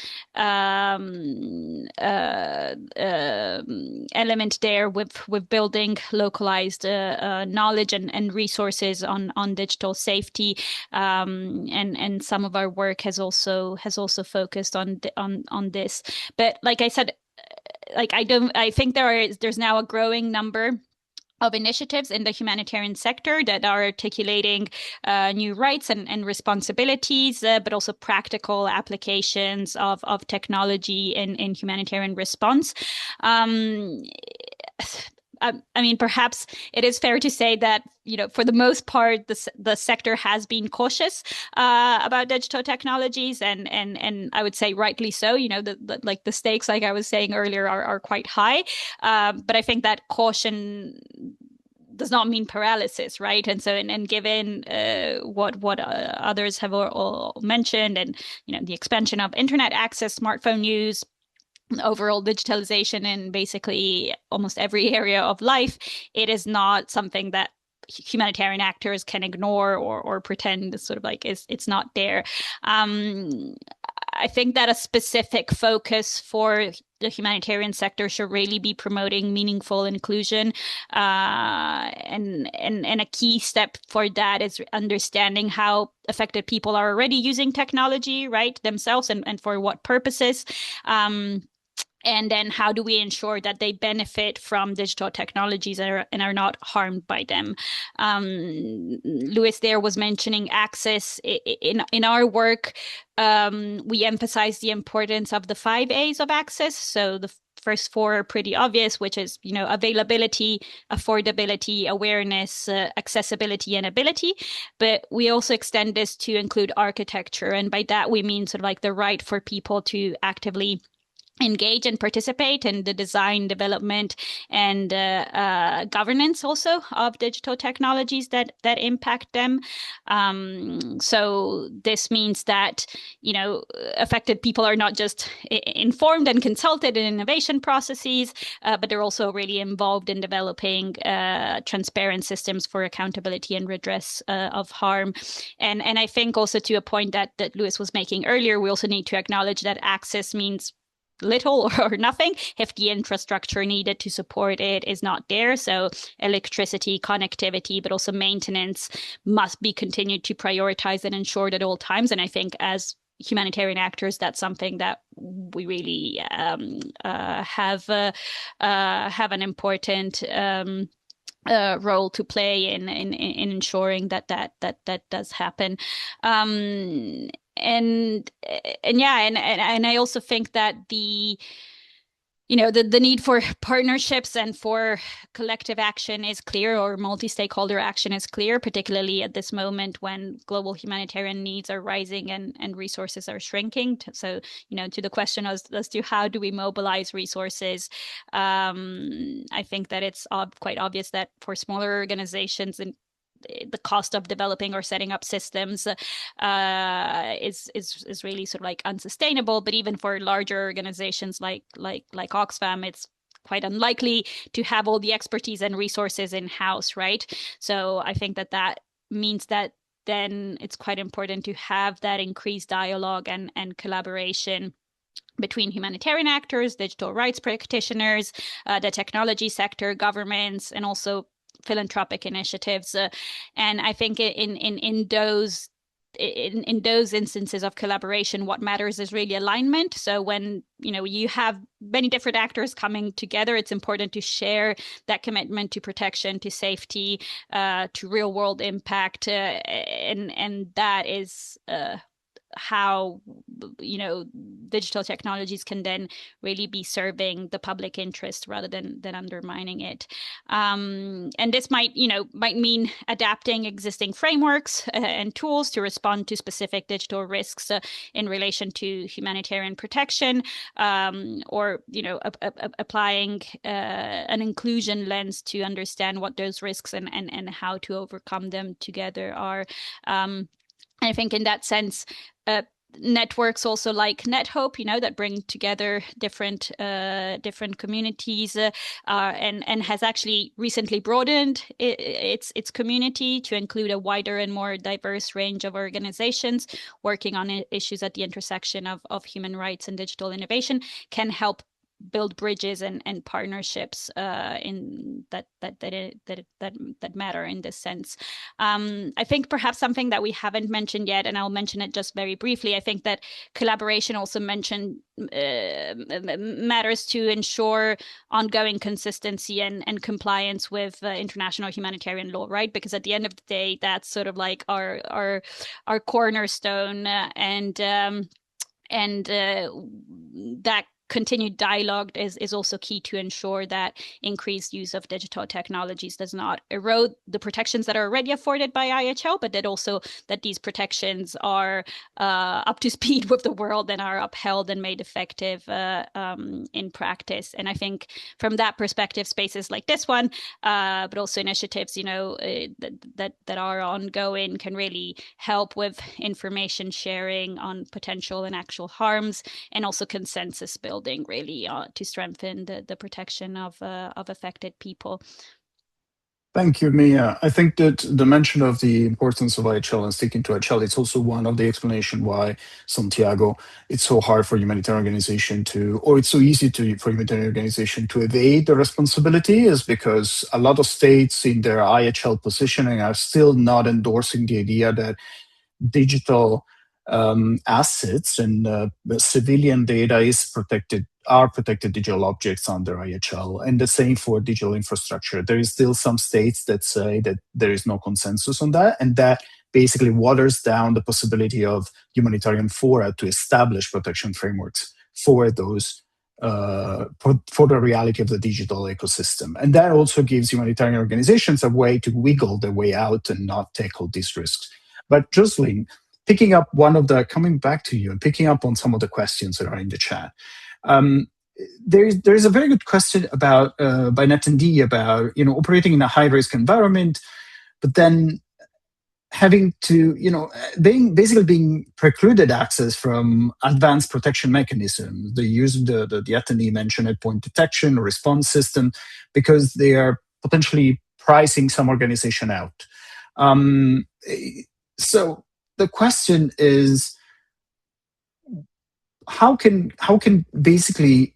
element there with building localized knowledge and resources on digital safety, and some of our work has also focused on this. But like I said, I think there's now a growing number of initiatives in the humanitarian sector that are articulating new rights and responsibilities, but also practical applications of technology in humanitarian response. I mean, perhaps it is fair to say that, for the most part, the sector has been cautious about digital technologies, and I would say rightly so. The stakes, like I was saying earlier, are quite high. But I think that caution does not mean paralysis, right? And so, and given what others have all mentioned, and the expansion of internet access, smartphone use, overall digitalization in basically almost every area of life, it is not something that humanitarian actors can ignore or pretend sort of like it's not there. I think that a specific focus for the humanitarian sector should really be promoting meaningful inclusion, and a key step for that is understanding how affected people are already using technology, right, themselves, and for what purposes. And then how do we ensure that they benefit from digital technologies and are not harmed by them? Louis there was mentioning access. In our work, we emphasize the importance of the 5 A's of access. So the first 4 are pretty obvious, which is, availability, affordability, awareness, accessibility, and ability. But we also extend this to include architecture. And by that, we mean sort of like the right for people to actively engage and participate in the design, development, and governance also of digital technologies that impact them. So this means that, affected people are not just informed and consulted in innovation processes, but they're also really involved in developing transparent systems for accountability and redress of harm. And I think also to a point that Louis was making earlier, we also need to acknowledge that access means little or nothing if the infrastructure needed to support it is not there. So electricity, connectivity, but also maintenance must be continued to prioritize and ensured at all times. And I think as humanitarian actors, that's something that we really have an important role to play in ensuring that does happen. And I also think that the need for partnerships and for collective action is clear, or multi-stakeholder action is clear, particularly at this moment when global humanitarian needs are rising and resources are shrinking. So, to the question as to how do we mobilize resources, I think that it's quite obvious that for smaller organizations and the cost of developing or setting up systems is really sort of like unsustainable. But even for larger organizations like Oxfam, it's quite unlikely to have all the expertise and resources in-house, right? So I think that means that then it's quite important to have that increased dialogue and collaboration between humanitarian actors, digital rights practitioners, the technology sector, governments, and also philanthropic initiatives. And I think in those instances of collaboration, what matters is really alignment. So when you have many different actors coming together, it's important to share that commitment to protection, to safety, to real world impact, and that is how digital technologies can then really be serving the public interest rather than undermining it. And this might mean adapting existing frameworks and tools to respond to specific digital risks in relation to humanitarian protection, or applying an inclusion lens to understand what those risks and how to overcome them together are. I think in that sense, networks also like NetHope, that bring together different communities, and has actually recently broadened its community to include a wider and more diverse range of organizations working on issues at the intersection of human rights and digital innovation, can help build bridges and partnerships in that matter in this sense. I think perhaps something that we haven't mentioned yet, and I'll mention it just very briefly, I think that collaboration also matters to ensure ongoing consistency and compliance with international humanitarian law, right? Because at the end of the day, that's sort of like our cornerstone, and that continued dialogue is also key to ensure that increased use of digital technologies does not erode the protections that are already afforded by IHL, but that these protections are up to speed with the world and are upheld and made effective in practice. And I think from that perspective, spaces like this one, but also initiatives, that are ongoing, can really help with information sharing on potential and actual harms, and also consensus building, really, to strengthen the protection of affected people. Thank you, Mia. I think that the mention of the importance of IHL and sticking to IHL, it's also one of the explanations why, Santiago, it's so hard for humanitarian organization or it's so easy for humanitarian organization to evade the responsibility, is because a lot of states in their IHL positioning are still not endorsing the idea that digital assets and civilian data are protected digital objects under IHL, and the same for digital infrastructure. There is still some states that say that there is no consensus on that, and that basically waters down the possibility of humanitarian fora to establish protection frameworks for those for the reality of the digital ecosystem. And that also gives humanitarian organizations a way to wiggle their way out and not take all these risks. But Jocelyn, coming back to you and picking up on some of the questions that are in the chat. There is a very good question about by an attendee about operating in a high risk environment, but then having to being precluded access from advanced protection mechanisms. The attendee mentioned endpoint detection or response system, because they are potentially pricing some organization out. So the question is, how can basically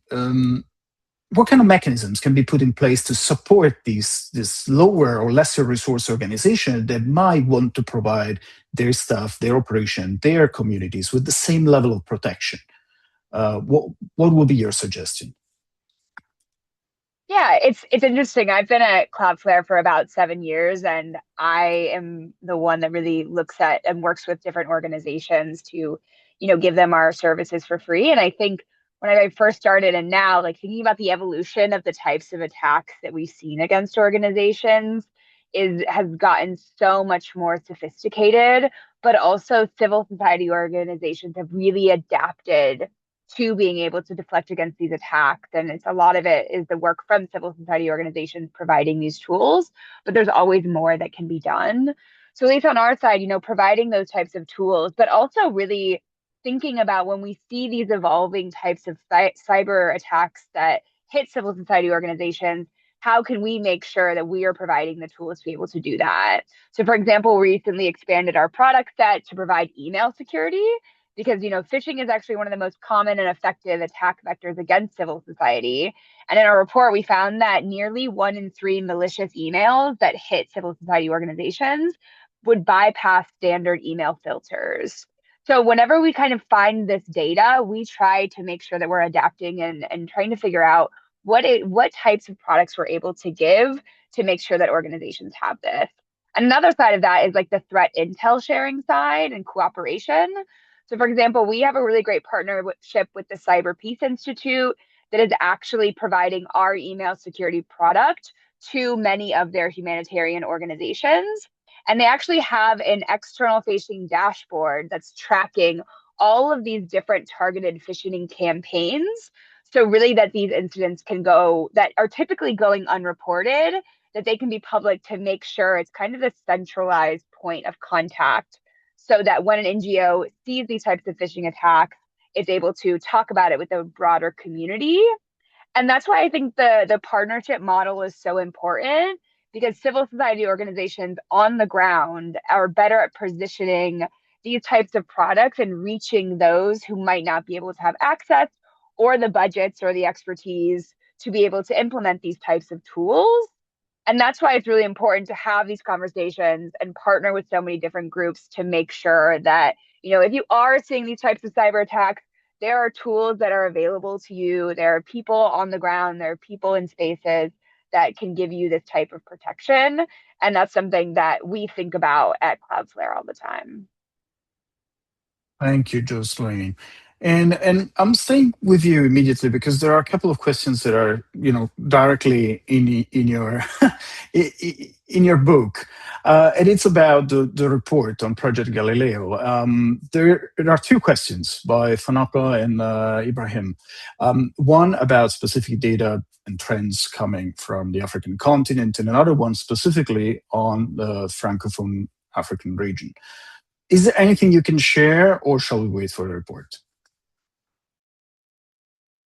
what kind of mechanisms can be put in place to support this lower or lesser resource organization that might want to provide their staff, their operation, their communities with the same level of protection? What would be your suggestion? Yeah, it's interesting. I've been at Cloudflare for about 7 years, and I am the one that really looks at and works with different organizations to, give them our services for free. And I think when I first started and now, like thinking about the evolution of the types of attacks that we've seen against organizations has gotten so much more sophisticated, but also civil society organizations have really adapted to being able to deflect against these attacks. And it's a lot of it is the work from civil society organizations providing these tools, but there's always more that can be done. So at least on our side, providing those types of tools, but also really thinking about when we see these evolving types of cyber attacks that hit civil society organizations, how can we make sure that we are providing the tools to be able to do that? So for example, we recently expanded our product set to provide email security because phishing is actually one of the most common and effective attack vectors against civil society. And in our report, we found that nearly 1 in 3 malicious emails that hit civil society organizations would bypass standard email filters. So whenever we kind of find this data, we try to make sure that we're adapting and trying to figure out what types of products we're able to give to make sure that organizations have this. Another side of that is like the threat intel sharing side and cooperation. So, for example, we have a really great partnership with the Cyber Peace Institute that is actually providing our email security product to many of their humanitarian organizations. And they actually have an external facing dashboard that's tracking all of these different targeted phishing campaigns. So, really, that these incidents that are typically going unreported, that they can be public to make sure it's kind of a centralized point of contact so that when an NGO sees these types of phishing attacks, it's able to talk about it with a broader community. And that's why I think the partnership model is so important, because civil society organizations on the ground are better at positioning these types of products and reaching those who might not be able to have access or the budgets or the expertise to be able to implement these types of tools. And that's why it's really important to have these conversations and partner with so many different groups to make sure that, if you are seeing these types of cyber attacks, there are tools that are available to you. There are people on the ground, there are people in spaces that can give you this type of protection. And that's something that we think about at Cloudflare all the time. Thank you, Jocelyn. And I'm staying with you immediately because there are a couple of questions that are, directly in your in your book, and it's about the report on Project Galileo. There are two questions by Fanaka and Ibrahim. One about specific data and trends coming from the African continent, and another one specifically on the Francophone African region. Is there anything you can share, or shall we wait for the report?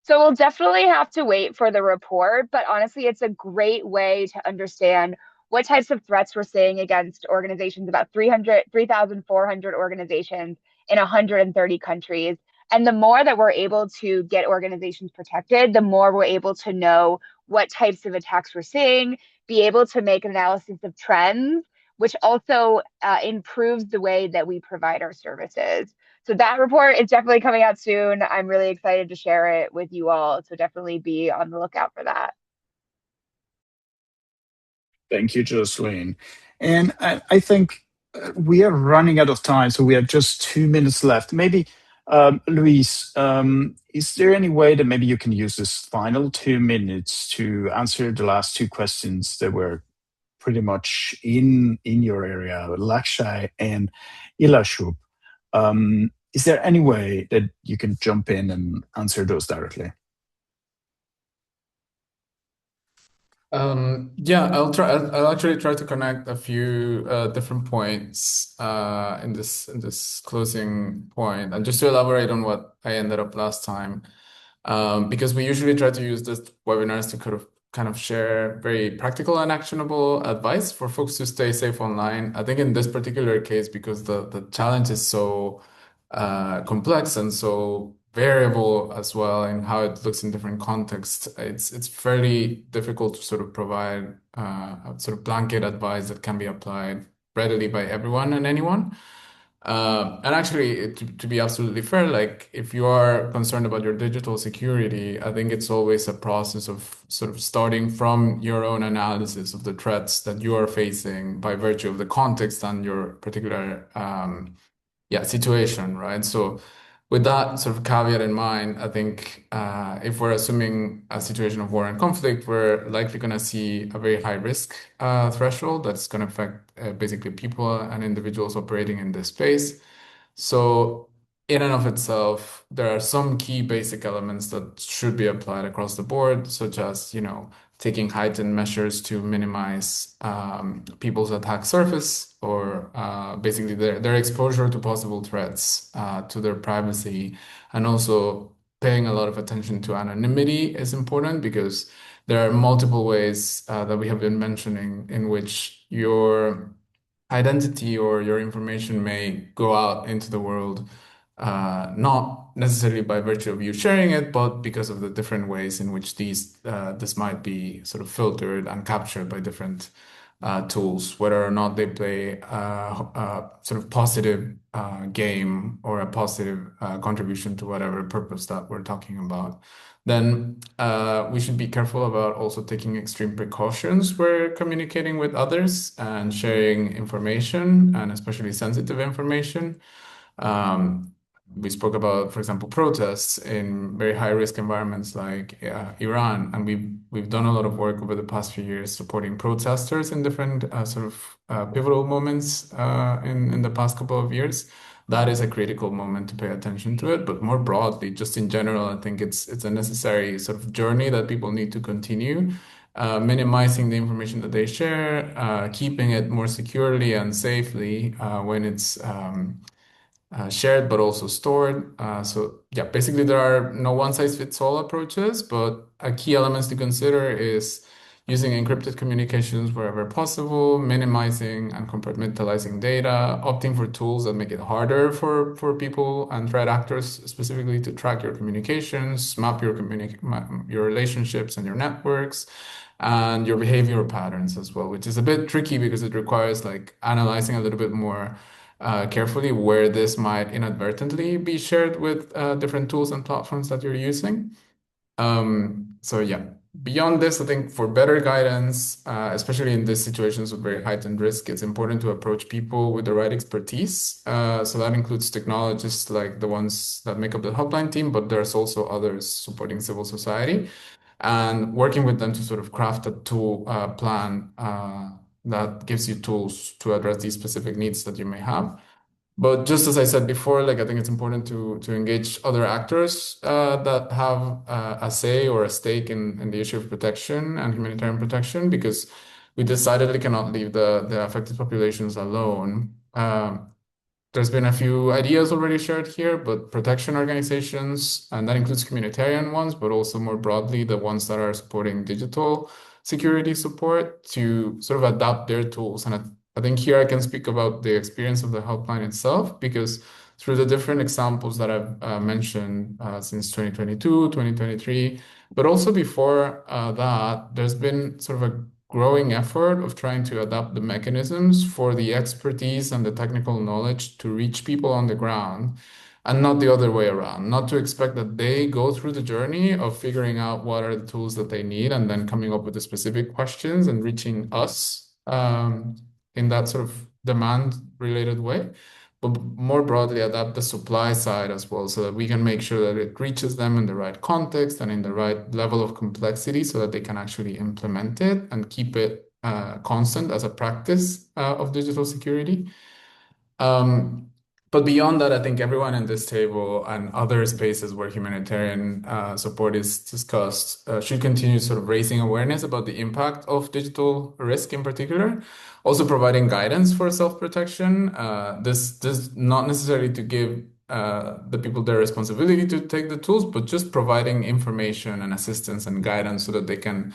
So we'll definitely have to wait for the report, but honestly, it's a great way to understand what types of threats we're seeing against organizations, about 3,400 organizations in 130 countries. And the more that we're able to get organizations protected, the more we're able to know what types of attacks we're seeing, be able to make analysis of trends, which also improves the way that we provide our services. So that report is definitely coming out soon. I'm really excited to share it with you all. So definitely be on the lookout for that. Thank you, Jocelyn. And I think we are running out of time, so we have just 2 minutes left. Maybe, Luis, is there any way that maybe you can use this final 2 minutes to answer the last two questions that were pretty much in your area, Lakshai and Ilashub? Is there any way that you can jump in and answer those directly? Yeah, I'll actually try to connect a few different points in this closing point, and just to elaborate on what I ended up last time, because we usually try to use this webinars to kind of share very practical and actionable advice for folks to stay safe online. I think in this particular case, because the challenge is so complex and so variable as well in how it looks in different contexts. It's fairly difficult to sort of provide a sort of blanket advice that can be applied readily by everyone and anyone. And actually, to be absolutely fair, like if you are concerned about your digital security, I think it's always a process of sort of starting from your own analysis of the threats that you are facing by virtue of the context and your particular situation, right? So with that sort of caveat in mind, I think if we're assuming a situation of war and conflict, we're likely going to see a very high risk threshold that's going to affect basically people and individuals operating in this space. So in and of itself, there are some key basic elements that should be applied across the board, such as, taking heightened measures to minimize people's attack surface or basically their exposure to possible threats to their privacy. And also paying a lot of attention to anonymity is important because there are multiple ways that we have been mentioning in which your identity or your information may go out into the world, not necessarily by virtue of you sharing it, but because of the different ways in which this might be sort of filtered and captured by different tools, whether or not they play a sort of positive game or a positive contribution to whatever purpose that we're talking about. Then we should be careful about also taking extreme precautions where communicating with others and sharing information, and especially sensitive information. We spoke about, for example, protests in very high risk environments like Iran, and we've done a lot of work over the past few years supporting protesters in different sort of pivotal moments in the past couple of years. That is a critical moment to pay attention to it. But more broadly, just in general, I think it's a necessary sort of journey that people need to continue. Minimizing the information that they share, keeping it more securely and safely when it's shared, but also stored. So yeah, basically there are no one-size-fits-all approaches, but a key elements to consider is using encrypted communications wherever possible, minimizing and compartmentalizing data, opting for tools that make it harder for people and threat actors specifically to track your communications, map your relationships and your networks, and your behavioral patterns as well, which is a bit tricky because it requires like analyzing a little bit more carefully where this might inadvertently be shared with different tools and platforms that you're using. So yeah, beyond this, I think for better guidance, especially in these situations with very heightened risk, it's important to approach people with the right expertise. So that includes technologists like the ones that make up the helpline team, but there's also others supporting civil society and working with them to sort of craft a tool plan that gives you tools to address these specific needs that you may have. But just as I said before, like I think it's important to engage other actors that have a say or a stake in the issue of protection and humanitarian protection, because we decidedly cannot leave the affected populations alone. There's been a few ideas already shared here, but protection organizations, and that includes humanitarian ones, but also more broadly, the ones that are supporting digital security support to sort of adapt their tools. And I think here I can speak about the experience of the helpline itself, because through the different examples that I've mentioned since 2022, 2023, but also before that, there's been sort of a growing effort of trying to adapt the mechanisms for the expertise and the technical knowledge to reach people on the ground and not the other way around, not to expect that they go through the journey of figuring out what are the tools that they need and then coming up with the specific questions and reaching us in that sort of demand related way, but more broadly adapt the supply side as well so that we can make sure that it reaches them in the right context and in the right level of complexity so that they can actually implement it and keep it constant as a practice of digital security. But beyond that, I think everyone in this table and other spaces where humanitarian support is discussed should continue sort of raising awareness about the impact of digital risk in particular. Also providing guidance for self-protection. This not necessarily to give the people their responsibility to take the tools, but just providing information and assistance and guidance so that they can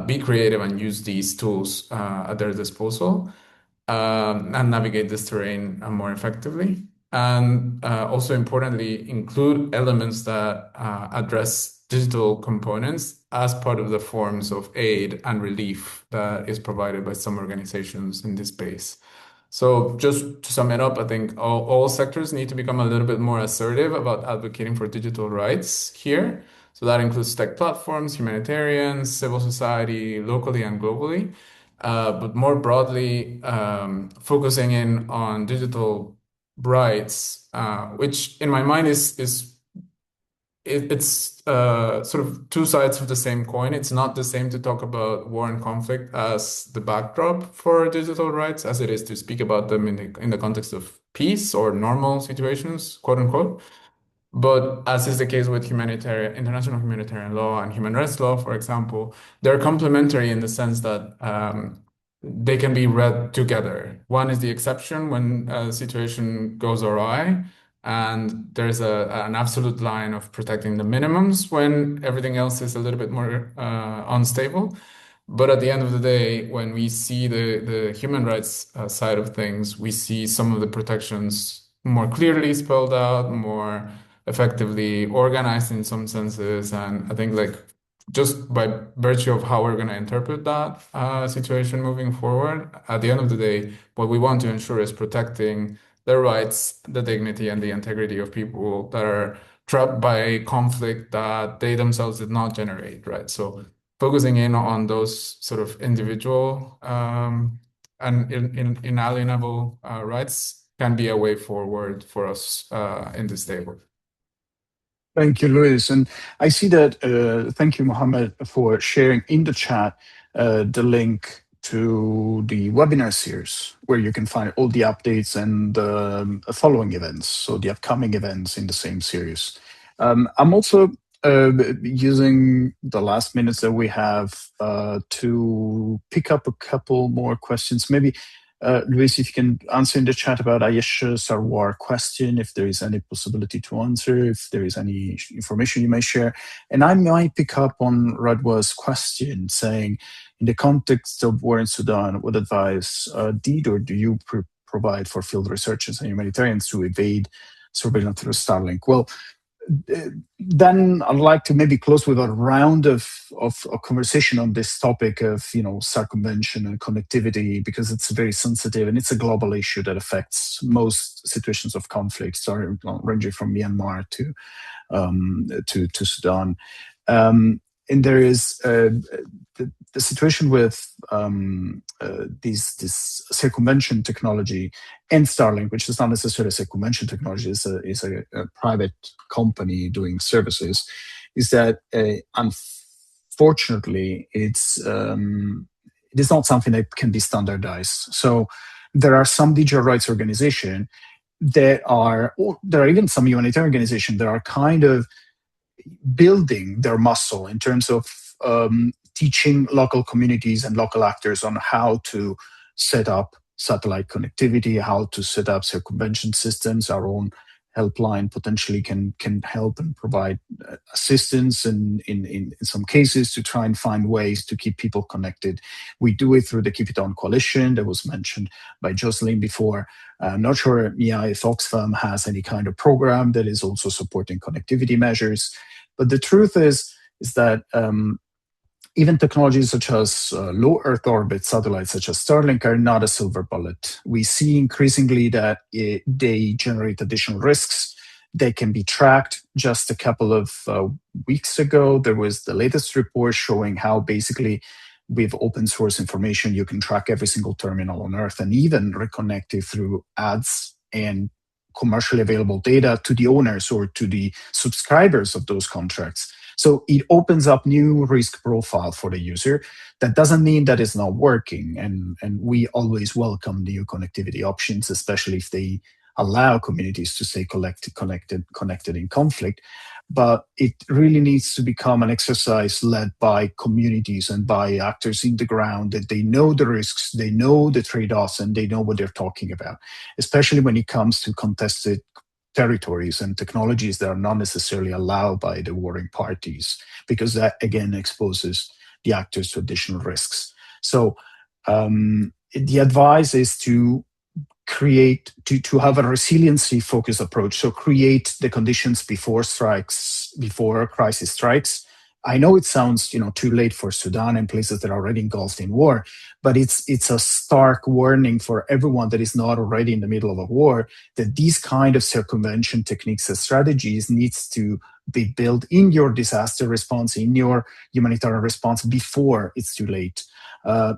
be creative and use these tools at their disposal and navigate this terrain more effectively. and also importantly, include elements that address digital components as part of the forms of aid and relief that is provided by some organizations in this space. So just to sum it up, I think all sectors need to become a little bit more assertive about advocating for digital rights here. So that includes tech platforms, humanitarians, civil society, locally and globally. But more broadly, focusing in on digital rights, which in my mind it's sort of two sides of the same coin. It's not the same to talk about war and conflict as the backdrop for digital rights as it is to speak about them in the context of peace or normal situations, quote unquote. But as is the case with international humanitarian law and human rights law, for example, they're complementary in the sense that they can be read together. One is the exception when a situation goes awry, and there's an absolute line of protecting the minimums when everything else is a little bit more unstable. But at the end of the day, when we see the human rights side of things, we see some of the protections more clearly spelled out, more effectively organized in some senses. And I think like just by virtue of how we're going to interpret that situation moving forward, at the end of the day, what we want to ensure is protecting the rights, the dignity, and the integrity of people that are trapped by conflict that they themselves did not generate, right? So focusing in on those sort of individual and inalienable rights can be a way forward for us in this table. Thank you, Luis. And I see that, thank you, Mohammed, for sharing in the chat the link to the webinar series, where you can find all the updates and following events, so the upcoming events in the same series. I'm also using the last minutes that we have to pick up a couple more questions. Maybe Luis, if you can answer in the chat about Ayesha Sarwar question, if there is any possibility to answer, if there is any information you may share. And I might pick up on Radwa's question saying, in the context of war in Sudan, what advice did or do you provide for field researchers and humanitarians to evade surveillance through Starlink? Well, then I'd like to maybe close with a round of a conversation on this topic of, circumvention and connectivity, because it's very sensitive and it's a global issue that affects most situations of conflict, ranging from Myanmar to Sudan. And there is the situation with this circumvention technology and Starlink, which is not necessarily a circumvention technology, is a private company doing services, is that unfortunately it is not something that can be standardized. So there are some digital rights organizations there are even some humanitarian organizations that are kind of building their muscle in terms of teaching local communities and local actors on how to set up satellite connectivity, how to set up circumvention systems. Our own helpline potentially can help and provide assistance in some cases to try and find ways to keep people connected. We do it through the Keep It On Coalition that was mentioned by Jocelyn before. I'm not sure, Mia, if Oxfam has any kind of program that is also supporting connectivity measures. But the truth is that even technologies such as low Earth orbit satellites such as Starlink are not a silver bullet. We see increasingly that they generate additional risks. They can be tracked. Just a couple of weeks ago, there was the latest report showing how basically with open source information, you can track every single terminal on Earth and even reconnect it through ads and commercially available data to the owners or to the subscribers of those contracts. So it opens up new risk profile for the user. That doesn't mean that it's not working. And we always welcome new connectivity options, especially if they allow communities to stay connected in conflict. But it really needs to become an exercise led by communities and by actors in the ground, that they know the risks, they know the trade-offs, and they know what they're talking about, especially when it comes to contested territories and technologies that are not necessarily allowed by the warring parties, because that, again, exposes the actors to additional risks. So the advice is to to have a resiliency focused approach. So create the conditions before a crisis strikes. I know it sounds too late for Sudan and places that are already engulfed in war, but it's a stark warning for everyone that is not already in the middle of a war, that these kind of circumvention techniques and strategies needs to be built in your disaster response, in your humanitarian response before it's too late.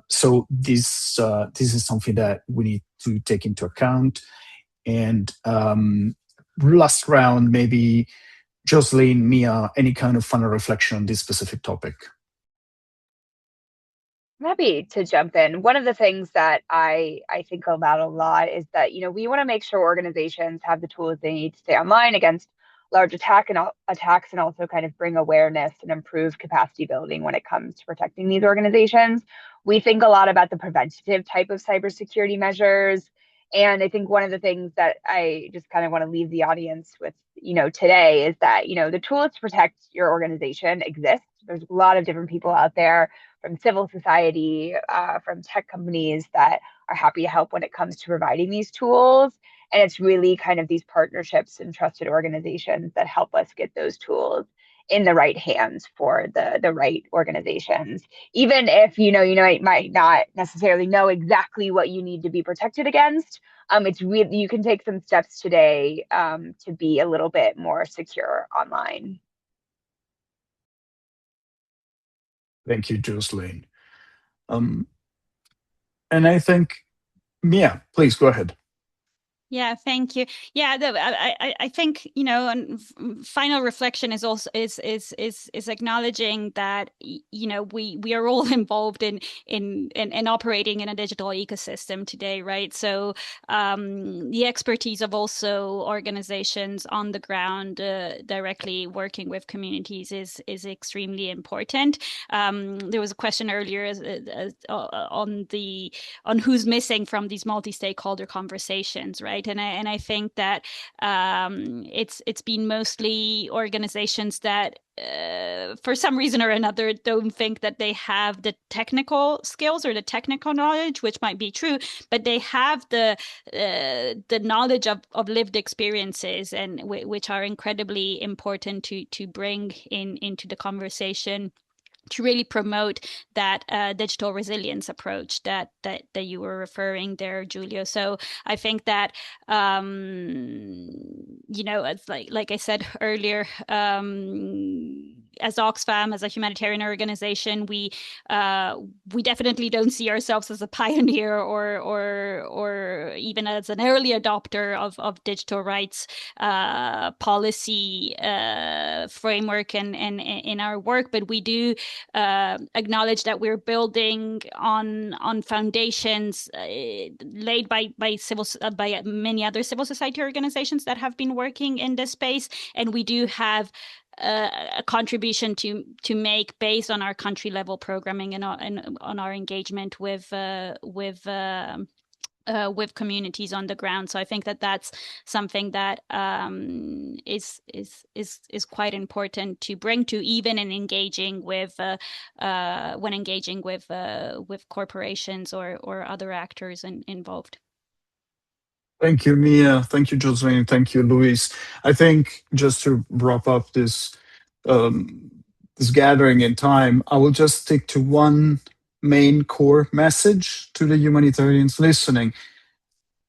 So this is something that we need to take into account. And last round, maybe Jocelyn, Mia, any kind of final reflection on this specific topic? I'm happy to jump in. One of the things that I think about a lot is that, we want to make sure organizations have the tools they need to stay online against large attacks and also kind of bring awareness and improve capacity building when it comes to protecting these organizations. We think a lot about the preventative type of cybersecurity measures. And I think one of the things that I just kind of want to leave the audience with, today is that, the tools to protect your organization exist. There's a lot of different people out there from civil society, from tech companies that are happy to help when it comes to providing these tools. And it's really kind of these partnerships and trusted organizations that help us get those tools in the right hands for the right organizations. Even if, you might not necessarily know exactly what you need to be protected against, it's really, you can take some steps today to be a little bit more secure online. Thank you, Jocelyn. And I think, Mia, please go ahead. Yeah, thank you. Yeah, I think and final reflection is also is acknowledging that we are all involved in operating in a digital ecosystem today, right? So the expertise of also organizations on the ground directly working with communities is extremely important. There was a question earlier on who's missing from these multi-stakeholder conversations, right? And I think that it's been mostly organizations that for some reason or another don't think that they have the technical skills or the technical knowledge, which might be true, but they have the knowledge of lived experiences, and which are incredibly important to bring into the conversation, to really promote that digital resilience approach that you were referring there, Giulio. So I think that it's like I said earlier, as Oxfam, as a humanitarian organization, we definitely don't see ourselves as a pioneer or even as an early adopter of digital rights policy framework and in our work, but we do acknowledge that we're building on foundations laid by many other civil society organizations that have been working in this space, and we do have a contribution to make based on our country level programming and on our engagement with communities on the ground. So I think that that's something that is quite important to bring to even in engaging with when engaging with corporations or other actors involved. Thank you, Mia. Thank you, Jocelyn. Thank you, Luis. I think just to wrap up this gathering in time, I will just stick to one main core message to the humanitarians listening.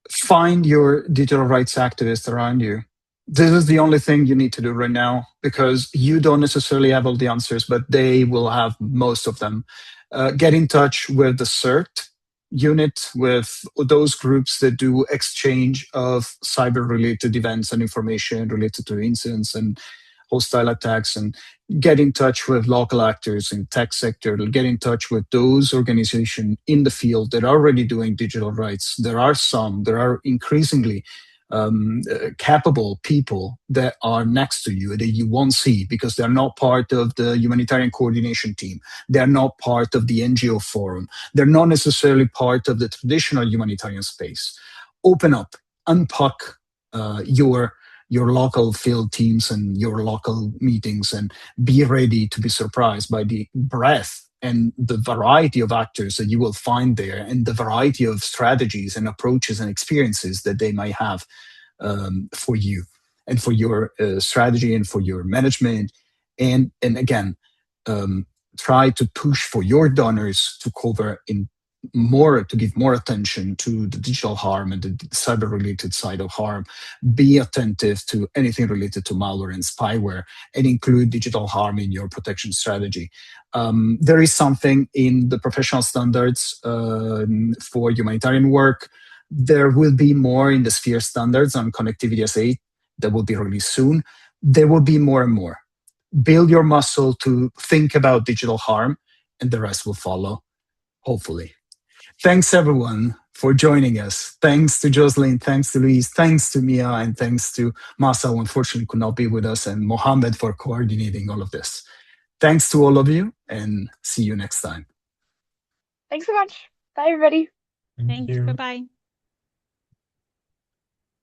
Find your digital rights activists around you. This is the only thing you need to do right now, because you don't necessarily have all the answers, but they will have most of them. Get in touch with the CERT unit, with those groups that do exchange of cyber-related events and information related to incidents and hostile attacks, and get in touch with local actors in tech sector, get in touch with those organizations in the field that are already doing digital rights. There are increasingly capable people that are next to you that you won't see because they're not part of the humanitarian coordination team. They're not part of the NGO forum. They're not necessarily part of the traditional humanitarian space. Open up, unpack your local field teams and your local meetings, and be ready to be surprised by the breadth and the variety of actors that you will find there, and the variety of strategies and approaches and experiences that they might have for you and for your strategy and for your management. And again, try to push for your donors to cover to give more attention to the digital harm and the cyber related side of harm. Be attentive to anything related to malware and spyware, and include digital harm in your protection strategy. There is something in the professional standards for humanitarian work. There will be more in the Sphere standards on connectivity as aid that will be released soon. There will be more and more. Build your muscle to think about digital harm, and the rest will follow, hopefully. Thanks, everyone, for joining us. Thanks to Jocelyn, thanks to Luis, thanks to Mia, and thanks to Masa, who unfortunately could not be with us, and Mohammed for coordinating all of this. Thanks to all of you, and see you next time. Thanks so much. Bye, everybody. Thanks. Bye-bye.